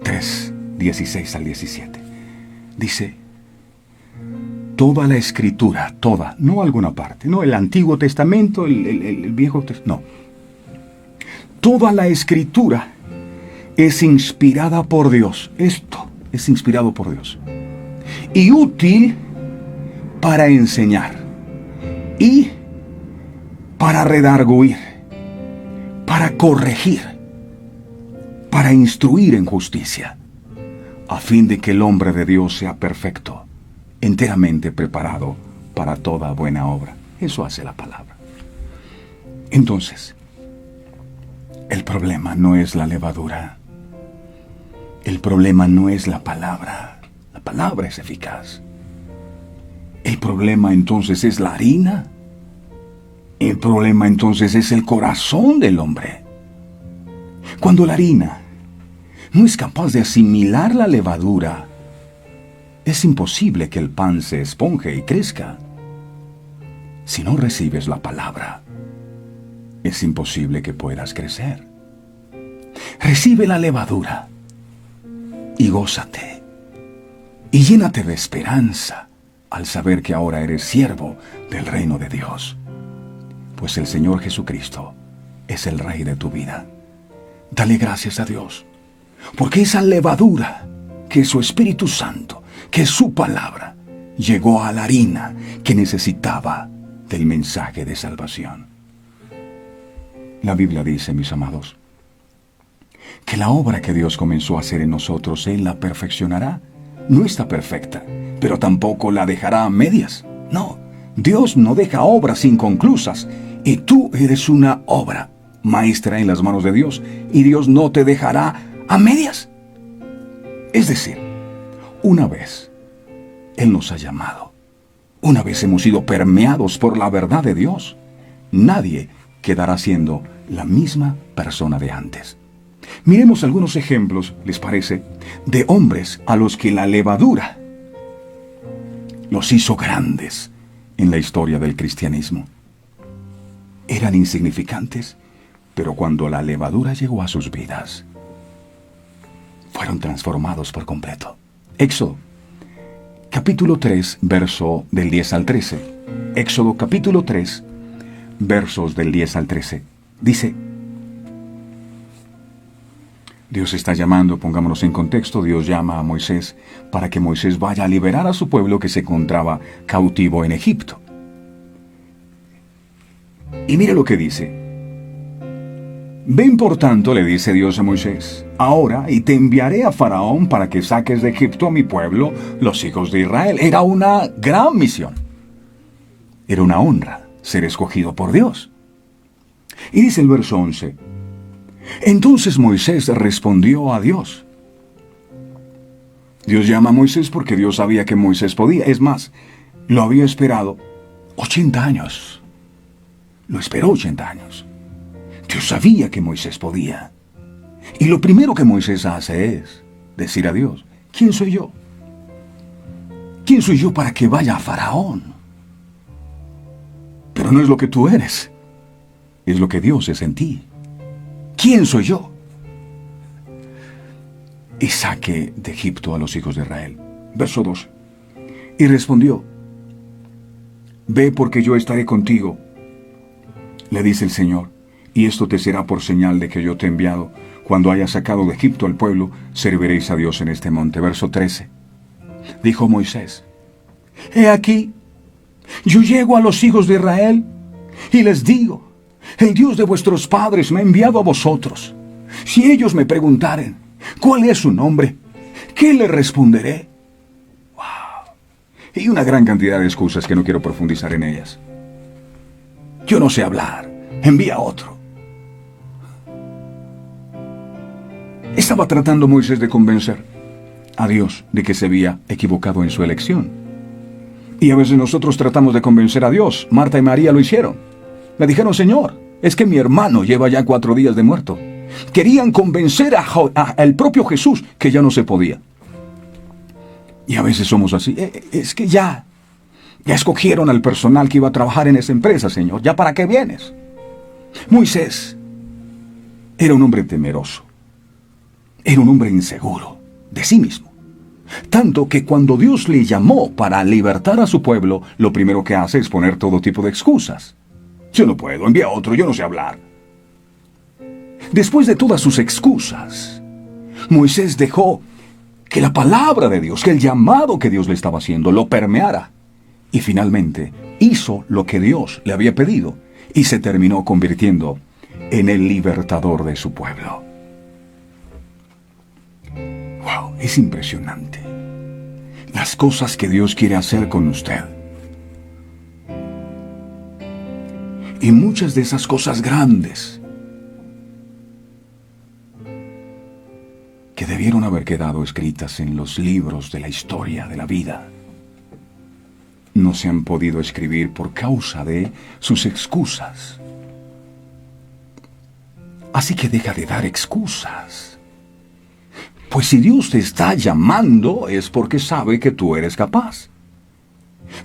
Speaker 6: 3, 16 al 17. Dice, toda la Escritura, toda, no alguna parte, no el Antiguo Testamento, el Viejo Testamento, no. Toda la Escritura es inspirada por Dios. Esto es inspirado por Dios. Y útil para enseñar. Y para redarguir. Para corregir. Para instruir en justicia. A fin de que el hombre de Dios sea perfecto, enteramente preparado para toda buena obra. Eso hace la palabra. Entonces, el problema no es la levadura. El problema no es la palabra. La palabra es eficaz. El problema entonces es la harina. El problema entonces es el corazón del hombre. Cuando la harina no es capaz de asimilar la levadura, es imposible que el pan se esponje y crezca. Si no recibes la palabra, es imposible que puedas crecer. Recibe la levadura y gózate. Y llénate de esperanza al saber que ahora eres siervo del reino de Dios. Pues el Señor Jesucristo es el Rey de tu vida. Dale gracias a Dios, porque esa levadura, que es su Espíritu Santo, que su palabra, llegó a la harina que necesitaba del mensaje de salvación. La Biblia dice, mis amados, que la obra que Dios comenzó a hacer en nosotros, Él la perfeccionará. No está perfecta, pero tampoco la dejará a medias. No, Dios no deja obras inconclusas, y tú eres una obra maestra en las manos de Dios, y Dios no te dejará a medias. Es decir, una vez Él nos ha llamado, una vez hemos sido permeados por la verdad de Dios, nadie quedará siendo la misma persona de antes. Miremos algunos ejemplos, ¿les parece?, de hombres a los que la levadura los hizo grandes en la historia del cristianismo. Eran insignificantes, pero cuando la levadura llegó a sus vidas, fueron transformados por completo. Éxodo, capítulo 3, verso del 10 al 13. Éxodo, capítulo 3, versos del 10 al 13. Dice, Dios está llamando, pongámonos en contexto, Dios llama a Moisés para que Moisés vaya a liberar a su pueblo que se encontraba cautivo en Egipto. Y mire lo que dice. Ven por tanto, le dice Dios a Moisés, ahora y te enviaré a Faraón para que saques de Egipto a mi pueblo, los hijos de Israel. Era una gran misión. Era una honra ser escogido por Dios. Y dice el verso 11, Entonces Moisés respondió a Dios. Dios llama a Moisés porque Dios sabía que Moisés podía. Es más, lo había esperado 80 años. Lo esperó 80 años. Dios sabía que Moisés podía. Y lo primero que Moisés hace es decir a Dios, ¿quién soy yo? ¿Quién soy yo para que vaya a Faraón? Pero no es lo que tú eres, es lo que Dios es en ti. ¿Quién soy yo? Y saqué de Egipto a los hijos de Israel. Verso 12. Y respondió, ve porque yo estaré contigo, le dice el Señor, y esto te será por señal de que yo te he enviado. Cuando hayas sacado de Egipto al pueblo, serviréis a Dios en este monte. Verso 13. Dijo Moisés, he aquí, yo llego a los hijos de Israel y les digo, el Dios de vuestros padres me ha enviado a vosotros. Si ellos me preguntaren, ¿cuál es su nombre? ¿Qué le responderé? ¡Wow! Y una gran cantidad de excusas que no quiero profundizar en ellas. Yo no sé hablar, envía a otro. Estaba tratando Moisés de convencer a Dios de que se había equivocado en su elección. Y a veces nosotros tratamos de convencer a Dios. Marta y María lo hicieron. Le dijeron, Señor, es que mi hermano lleva ya 4 días de muerto. Querían convencer al propio Jesús que ya no se podía. Y a veces somos así. Es que ya escogieron al personal que iba a trabajar en esa empresa, Señor. ¿Ya para qué vienes? Moisés era un hombre temeroso. Era un hombre inseguro de sí mismo. Tanto que cuando Dios le llamó para libertar a su pueblo, lo primero que hace es poner todo tipo de excusas. Yo no puedo, envía a otro, yo no sé hablar. Después de todas sus excusas, Moisés dejó que la palabra de Dios, que el llamado que Dios le estaba haciendo, lo permeara. Y finalmente hizo lo que Dios le había pedido y se terminó convirtiendo en el libertador de su pueblo. ¡Wow! Es impresionante las cosas que Dios quiere hacer con usted. Y muchas de esas cosas grandes que debieron haber quedado escritas en los libros de la historia de la vida, no se han podido escribir por causa de sus excusas. Así que deja de dar excusas. Pues si Dios te está llamando es porque sabe que tú eres capaz.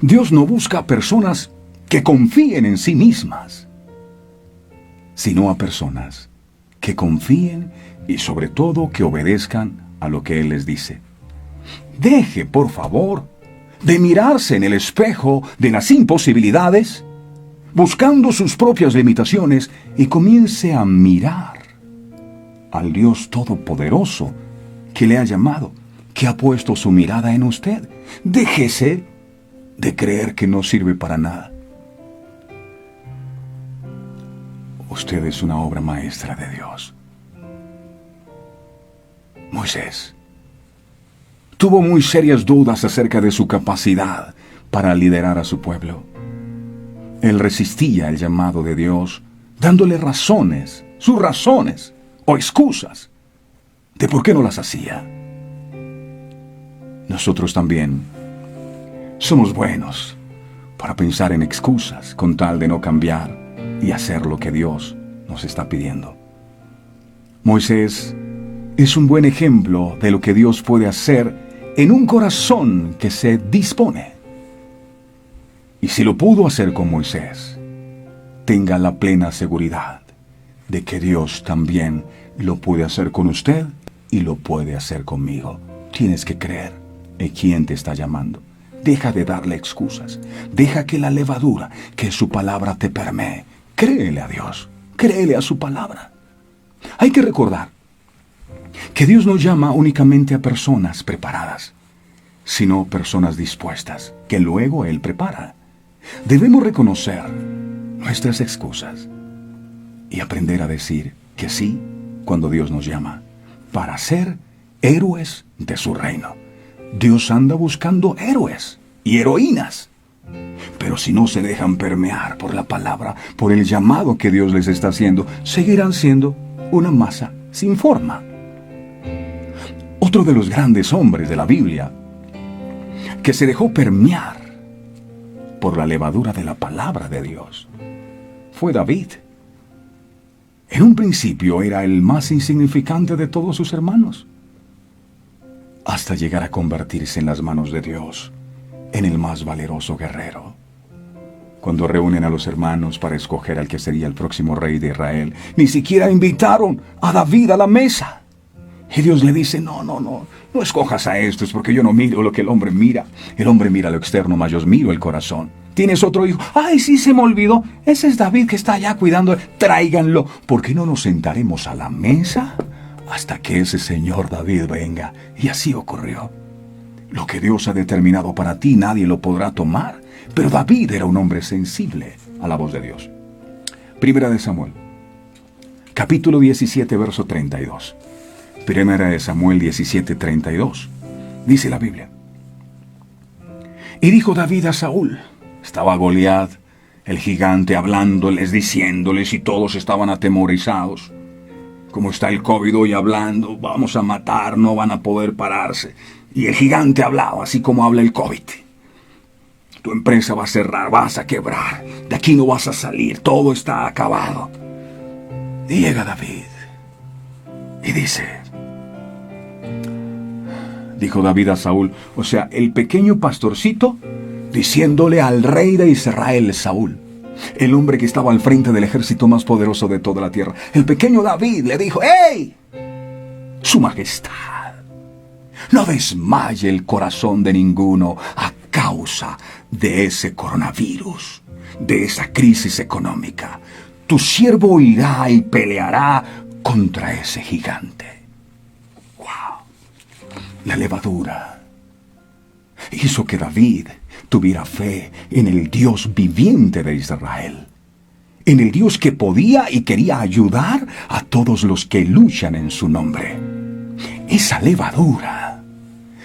Speaker 6: Dios no busca a personas que confíen en sí mismas, sino a personas que confíen y sobre todo que obedezcan a lo que Él les dice. Deje, por favor, de mirarse en el espejo de las imposibilidades, buscando sus propias limitaciones, y comience a mirar al Dios Todopoderoso que le ha llamado, que ha puesto su mirada en usted. Déjese de creer que no sirve para nada. Usted es una obra maestra de Dios. Moisés tuvo muy serias dudas acerca de su capacidad para liderar a su pueblo. Él resistía el llamado de Dios, dándole razones, sus razones o excusas de por qué no las hacía. Nosotros también somos buenos para pensar en excusas con tal de no cambiar y hacer lo que Dios nos está pidiendo. Moisés es un buen ejemplo de lo que Dios puede hacer en un corazón que se dispone. Y si lo pudo hacer con Moisés, tenga la plena seguridad de que Dios también lo puede hacer con usted y lo puede hacer conmigo. Tienes que creer en quién te está llamando. Deja de darle excusas. Deja que la levadura, que su palabra te permee. Créele a Dios. Créele a su palabra. Hay que recordar que Dios no llama únicamente a personas preparadas, sino personas dispuestas, que luego Él prepara. Debemos reconocer nuestras excusas y aprender a decir que sí cuando Dios nos llama, para ser héroes de su reino. Dios anda buscando héroes y heroínas, pero si no se dejan permear por la palabra, por el llamado que Dios les está haciendo, seguirán siendo una masa sin forma. Otro de los grandes hombres de la Biblia que se dejó permear por la levadura de la palabra de Dios fue David. En un principio era el más insignificante de todos sus hermanos, hasta llegar a convertirse en las manos de Dios en el más valeroso guerrero. Cuando reúnen a los hermanos para escoger al que sería el próximo rey de Israel, ni siquiera invitaron a David a la mesa. Y Dios le dice, no escojas a estos, porque yo no miro lo que el hombre mira. El hombre mira lo externo, mas yo miro el corazón. ¿Tienes otro hijo? ¡Ay, sí, se me olvidó! Ese es David que está allá cuidando. Tráiganlo. ¿Por qué no nos sentaremos a la mesa hasta que ese señor David venga? Y así ocurrió. Lo que Dios ha determinado para ti, nadie lo podrá tomar. Pero David era un hombre sensible a la voz de Dios. Primera de Samuel, capítulo 17, verso 32. Primera de Samuel 17, 32. Dice la Biblia. Y dijo David a Saúl, estaba Goliat, el gigante, hablándoles, diciéndoles, y todos estaban atemorizados. Como está el COVID hoy hablando, vamos a matar, no van a poder pararse. Y el gigante hablaba, así como habla el COVID. Tu empresa va a cerrar, vas a quebrar, de aquí no vas a salir, todo está acabado. Y llega David y dice, dijo David a Saúl, o sea, el pequeño pastorcito, diciéndole al rey de Israel, Saúl, el hombre que estaba al frente del ejército más poderoso de toda la tierra, el pequeño David le dijo, ¡Ey! Su majestad, no desmaye el corazón de ninguno a causa de ese coronavirus, de esa crisis económica. Tu siervo irá y peleará contra ese gigante. ¡Wow! La levadura hizo que David tuviera fe en el Dios viviente de Israel, en el Dios que podía y quería ayudar a todos los que luchan en su nombre. Esa levadura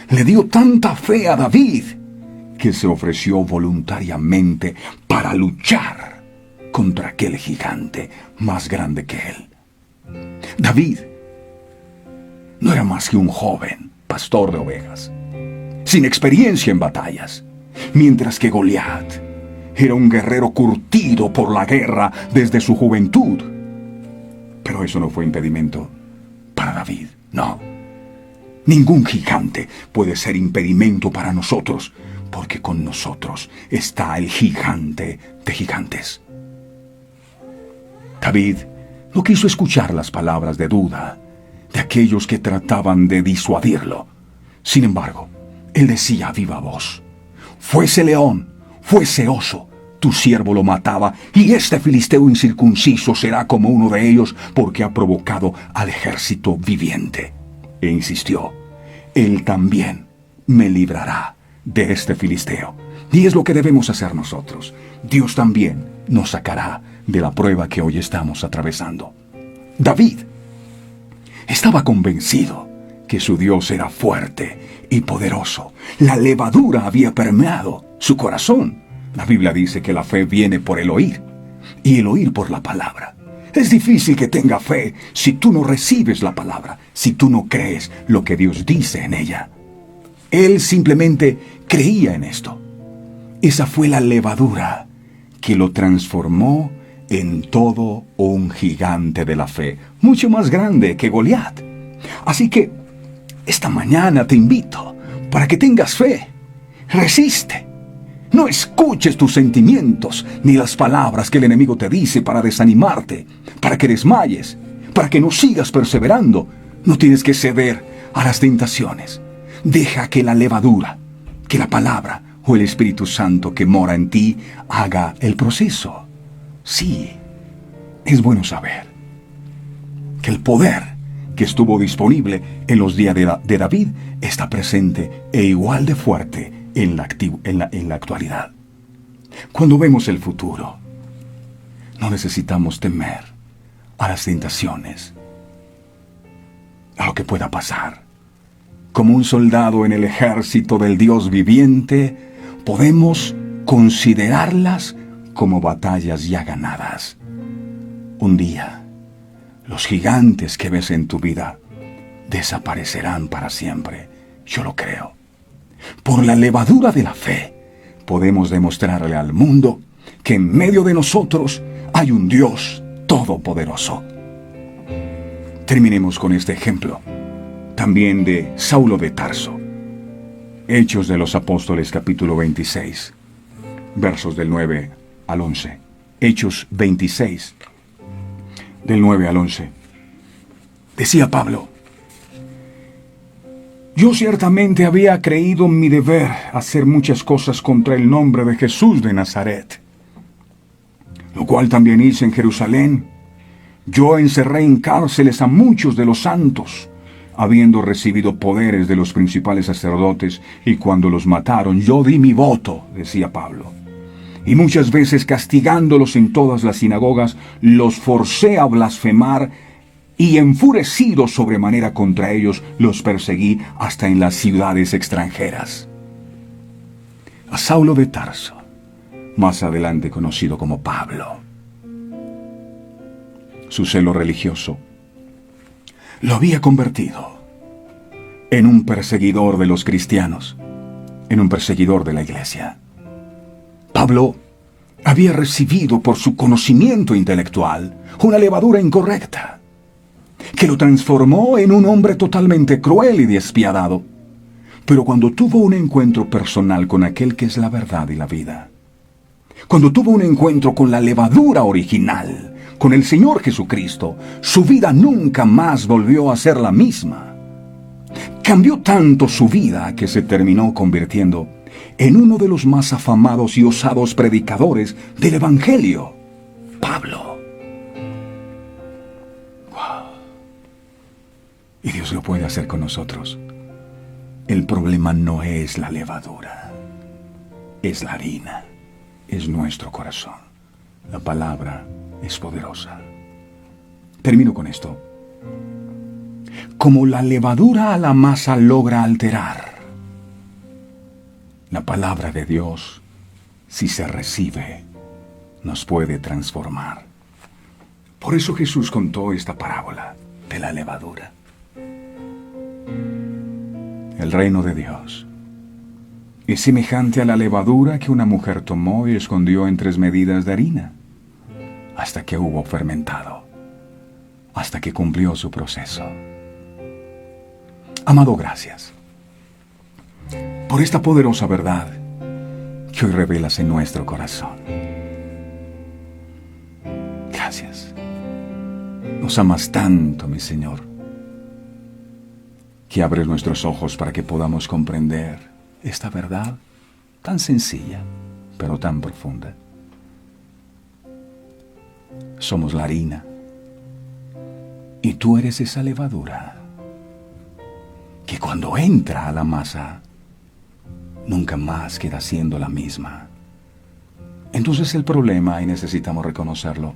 Speaker 6: le dio tanta fe a David que se ofreció voluntariamente para luchar contra aquel gigante más grande que él. David no era más que un joven pastor de ovejas, sin experiencia en batallas, mientras que Goliat era un guerrero curtido por la guerra desde su juventud. Pero eso no fue impedimento para David, no. Ningún gigante puede ser impedimento para nosotros, porque con nosotros está el gigante de gigantes. David no quiso escuchar las palabras de duda de aquellos que trataban de disuadirlo. Sin embargo, él decía a viva voz, fuese león, fuese oso, tu siervo lo mataba, y este filisteo incircunciso será como uno de ellos, porque ha provocado al ejército viviente. E insistió, él también me librará de este filisteo. Y es lo que debemos hacer nosotros. Dios también nos sacará de la prueba que hoy estamos atravesando. David estaba convencido que su Dios era fuerte y poderoso. La levadura había permeado su corazón. La Biblia dice que la fe viene por el oír, y el oír por la palabra. Es difícil que tenga fe si tú no recibes la palabra, si tú no crees lo que Dios dice en ella. Él simplemente creía en esto. Esa fue la levadura que lo transformó en todo un gigante de la fe, mucho más grande que Goliat. Así que esta mañana te invito para que tengas fe. Resiste. No escuches tus sentimientos ni las palabras que el enemigo te dice para desanimarte, para que desmayes, para que no sigas perseverando. No tienes que ceder a las tentaciones. Deja que la levadura, que la palabra o el Espíritu Santo que mora en ti haga el proceso. Sí, es bueno saber que el poder que estuvo disponible en los días de David está presente e igual de fuerte en la actualidad. Cuando vemos el futuro, no necesitamos temer a las tentaciones, a lo que pueda pasar. Como un soldado en el ejército del Dios viviente, podemos considerarlas como batallas ya ganadas. Un día, Los gigantes que ves en tu vida desaparecerán para siempre. Yo lo creo. Por la levadura de la fe, podemos demostrarle al mundo que en medio de nosotros hay un Dios todopoderoso. Terminemos con este ejemplo, también de Saulo de Tarso. Hechos de los Apóstoles, capítulo 26, versos del 9 al 11. Hechos 26, del 9 al 11. Decía Pablo: yo ciertamente había creído en mi deber hacer muchas cosas contra el nombre de Jesús de Nazaret, lo cual también hice en Jerusalén. Yo encerré en cárceles a muchos de los santos, habiendo recibido poderes de los principales sacerdotes, y cuando los mataron yo di mi voto, decía Pablo. Y muchas veces castigándolos en todas las sinagogas, los forcé a blasfemar, y enfurecido sobremanera contra ellos, los perseguí hasta en las ciudades extranjeras. A Saulo de Tarso, más adelante conocido como Pablo, su celo religioso lo había convertido en un perseguidor de los cristianos, en un perseguidor de la iglesia. Pablo había recibido por su conocimiento intelectual una levadura incorrecta, que lo transformó en un hombre totalmente cruel y despiadado. Pero cuando tuvo un encuentro personal con aquel que es la verdad y la vida, cuando tuvo un encuentro con la levadura original, con el Señor Jesucristo, su vida nunca más volvió a ser la misma. Cambió tanto su vida que se terminó convirtiendo en uno de los más afamados y osados predicadores del Evangelio, Pablo. Y Dios lo puede hacer con nosotros. El problema no es la levadura, es la harina, es nuestro corazón. La palabra es poderosa. Termino con esto. Como la levadura a la masa logra alterar, la palabra de Dios, si se recibe, nos puede transformar. Por eso Jesús contó esta parábola de la levadura. El reino de Dios es semejante a la levadura que una mujer tomó y escondió en 3 medidas de harina, hasta que hubo fermentado, hasta que cumplió su proceso. Amado, gracias por esta poderosa verdad que hoy revelas en nuestro corazón. Gracias. Nos amas tanto, mi Señor, que abres nuestros ojos para que podamos comprender esta verdad tan sencilla, pero tan profunda. Somos la harina, y tú eres esa levadura que cuando entra a la masa, nunca más queda siendo la misma. Entonces el problema, y necesitamos reconocerlo,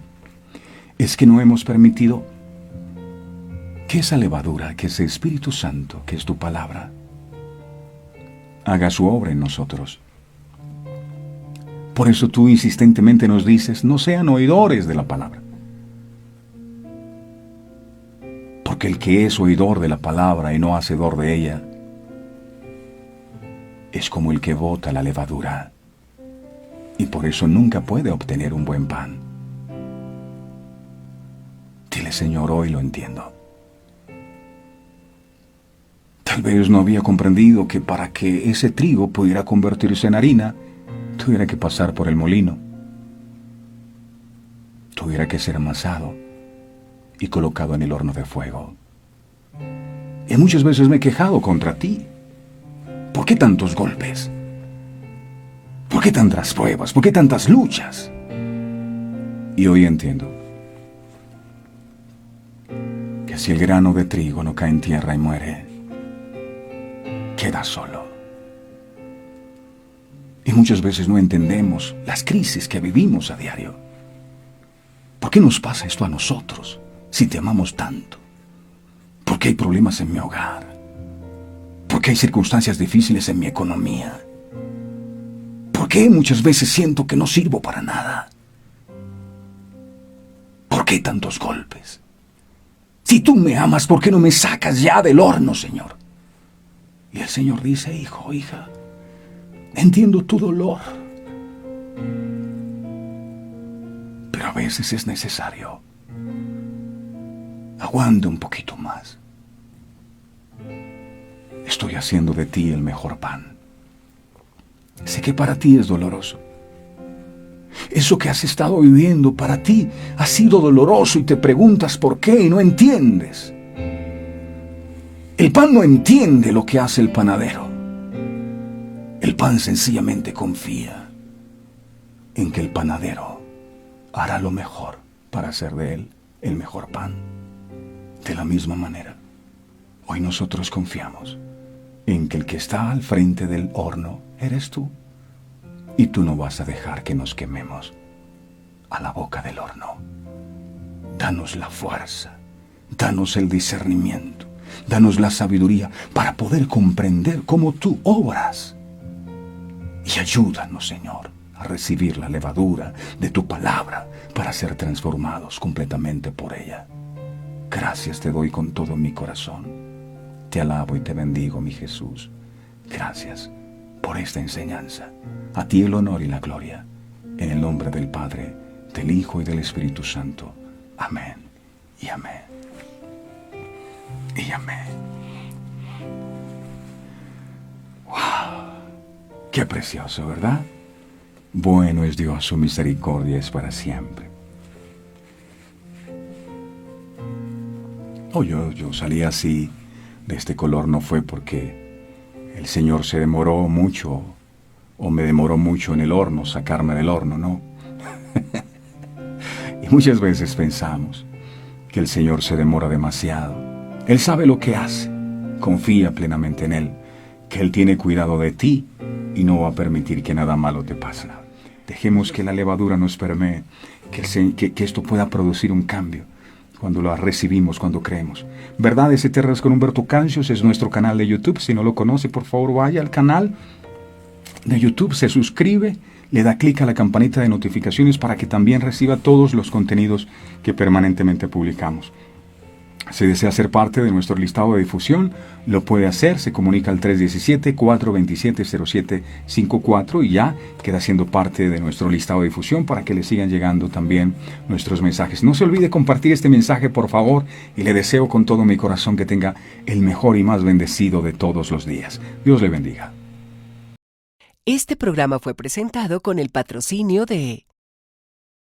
Speaker 6: es que no hemos permitido que esa levadura, que ese Espíritu Santo, que es tu palabra, haga su obra en nosotros. Por eso tú insistentemente nos dices, no sean oidores de la palabra. Porque el que es oidor de la palabra y no hacedor de ella, es como el que bota la levadura, y por eso nunca puede obtener un buen pan. Dile, Señor, hoy lo entiendo. Tal vez no había comprendido que para que ese trigo pudiera convertirse en harina, tuviera que pasar por el molino, tuviera que ser amasado y colocado en el horno de fuego. Y muchas veces me he quejado contra ti. ¿Por qué tantos golpes? ¿Por qué tantas pruebas? ¿Por qué tantas luchas? Y hoy entiendo que si el grano de trigo no cae en tierra y muere, queda solo. Y muchas veces no entendemos las crisis que vivimos a diario. ¿Por qué nos pasa esto a nosotros si te amamos tanto? ¿Por qué hay problemas en mi hogar? ¿Por qué hay circunstancias difíciles en mi economía? ¿Por qué muchas veces siento que no sirvo para nada? ¿Por qué tantos golpes? Si tú me amas, ¿por qué no me sacas ya del horno, Señor? Y el Señor dice, hijo, hija, entiendo tu dolor, pero a veces es necesario. Aguanta un poquito más. Estoy haciendo de ti el mejor pan. Sé que para ti es doloroso. Eso que has estado viviendo para ti ha sido doloroso y te preguntas por qué y no entiendes. El pan no entiende lo que hace el panadero. El pan sencillamente confía en que el panadero hará lo mejor para hacer de él el mejor pan. De la misma manera, hoy nosotros confiamos en que el que está al frente del horno eres tú. Y tú no vas a dejar que nos quememos a la boca del horno. Danos la fuerza, danos el discernimiento, danos la sabiduría para poder comprender cómo tú obras. Y ayúdanos, Señor, a recibir la levadura de tu palabra para ser transformados completamente por ella. Gracias te doy con todo mi corazón. Te alabo y te bendigo, mi Jesús. Gracias por esta enseñanza. A ti el honor y la gloria. En el nombre del Padre, del Hijo y del Espíritu Santo. Amén y amén. Y amén. ¡Wow! ¡Qué precioso!, ¿verdad? Bueno es Dios, su misericordia es para siempre. Yo salí así de este color no fue porque el Señor se demoró mucho o me demoró mucho en el horno, sacarme del horno, no. Y muchas veces pensamos que el Señor se demora demasiado. Él sabe lo que hace, confía plenamente en Él, que Él tiene cuidado de ti y no va a permitir que nada malo te pase. Dejemos que la levadura nos permee, que esto pueda producir un cambio. Cuando lo recibimos, cuando creemos. Verdades Eternas con Humberto Cancios es nuestro canal de YouTube. Si no lo conoce, por favor, vaya al canal de YouTube, se suscribe, le da clic a la campanita de notificaciones para que también reciba todos los contenidos que permanentemente publicamos. Si desea ser parte de nuestro listado de difusión, lo puede hacer, se comunica al 317-427-0754 y ya queda siendo parte de nuestro listado de difusión para que le sigan llegando también nuestros mensajes. No se olvide compartir este mensaje, por favor, y le deseo con todo mi corazón que tenga el mejor y más bendecido de todos los días. Dios le bendiga.
Speaker 2: Este programa fue presentado con el patrocinio de...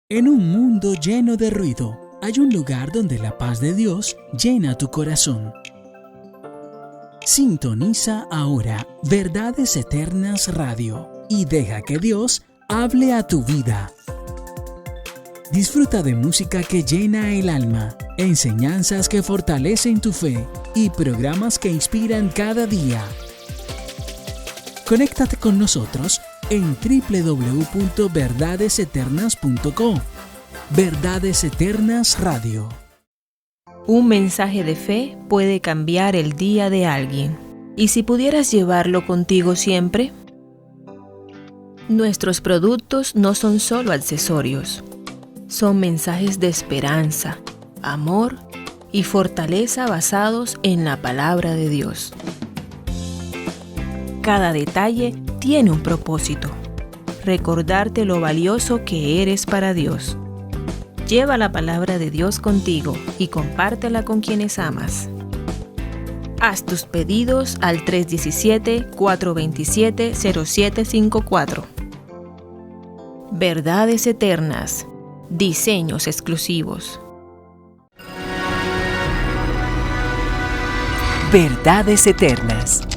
Speaker 3: En un mundo lleno de ruido, hay un lugar donde la paz de Dios llena tu corazón. Sintoniza ahora Verdades Eternas Radio y deja que Dios hable a tu vida. Disfruta de música que llena el alma, enseñanzas que fortalecen tu fe y programas que inspiran cada día. Conéctate con nosotros en www.verdadeseternas.com. Verdades Eternas Radio.
Speaker 4: Un mensaje de fe puede cambiar el día de alguien. ¿Y si pudieras llevarlo contigo siempre? Nuestros productos no son solo accesorios. Son mensajes de esperanza, amor y fortaleza basados en la palabra de Dios. Cada detalle tiene un propósito: recordarte lo valioso que eres para Dios. Lleva la palabra de Dios contigo y compártela con quienes amas. Haz tus pedidos al 317-427-0754. Verdades Eternas. Diseños exclusivos.
Speaker 2: Verdades Eternas.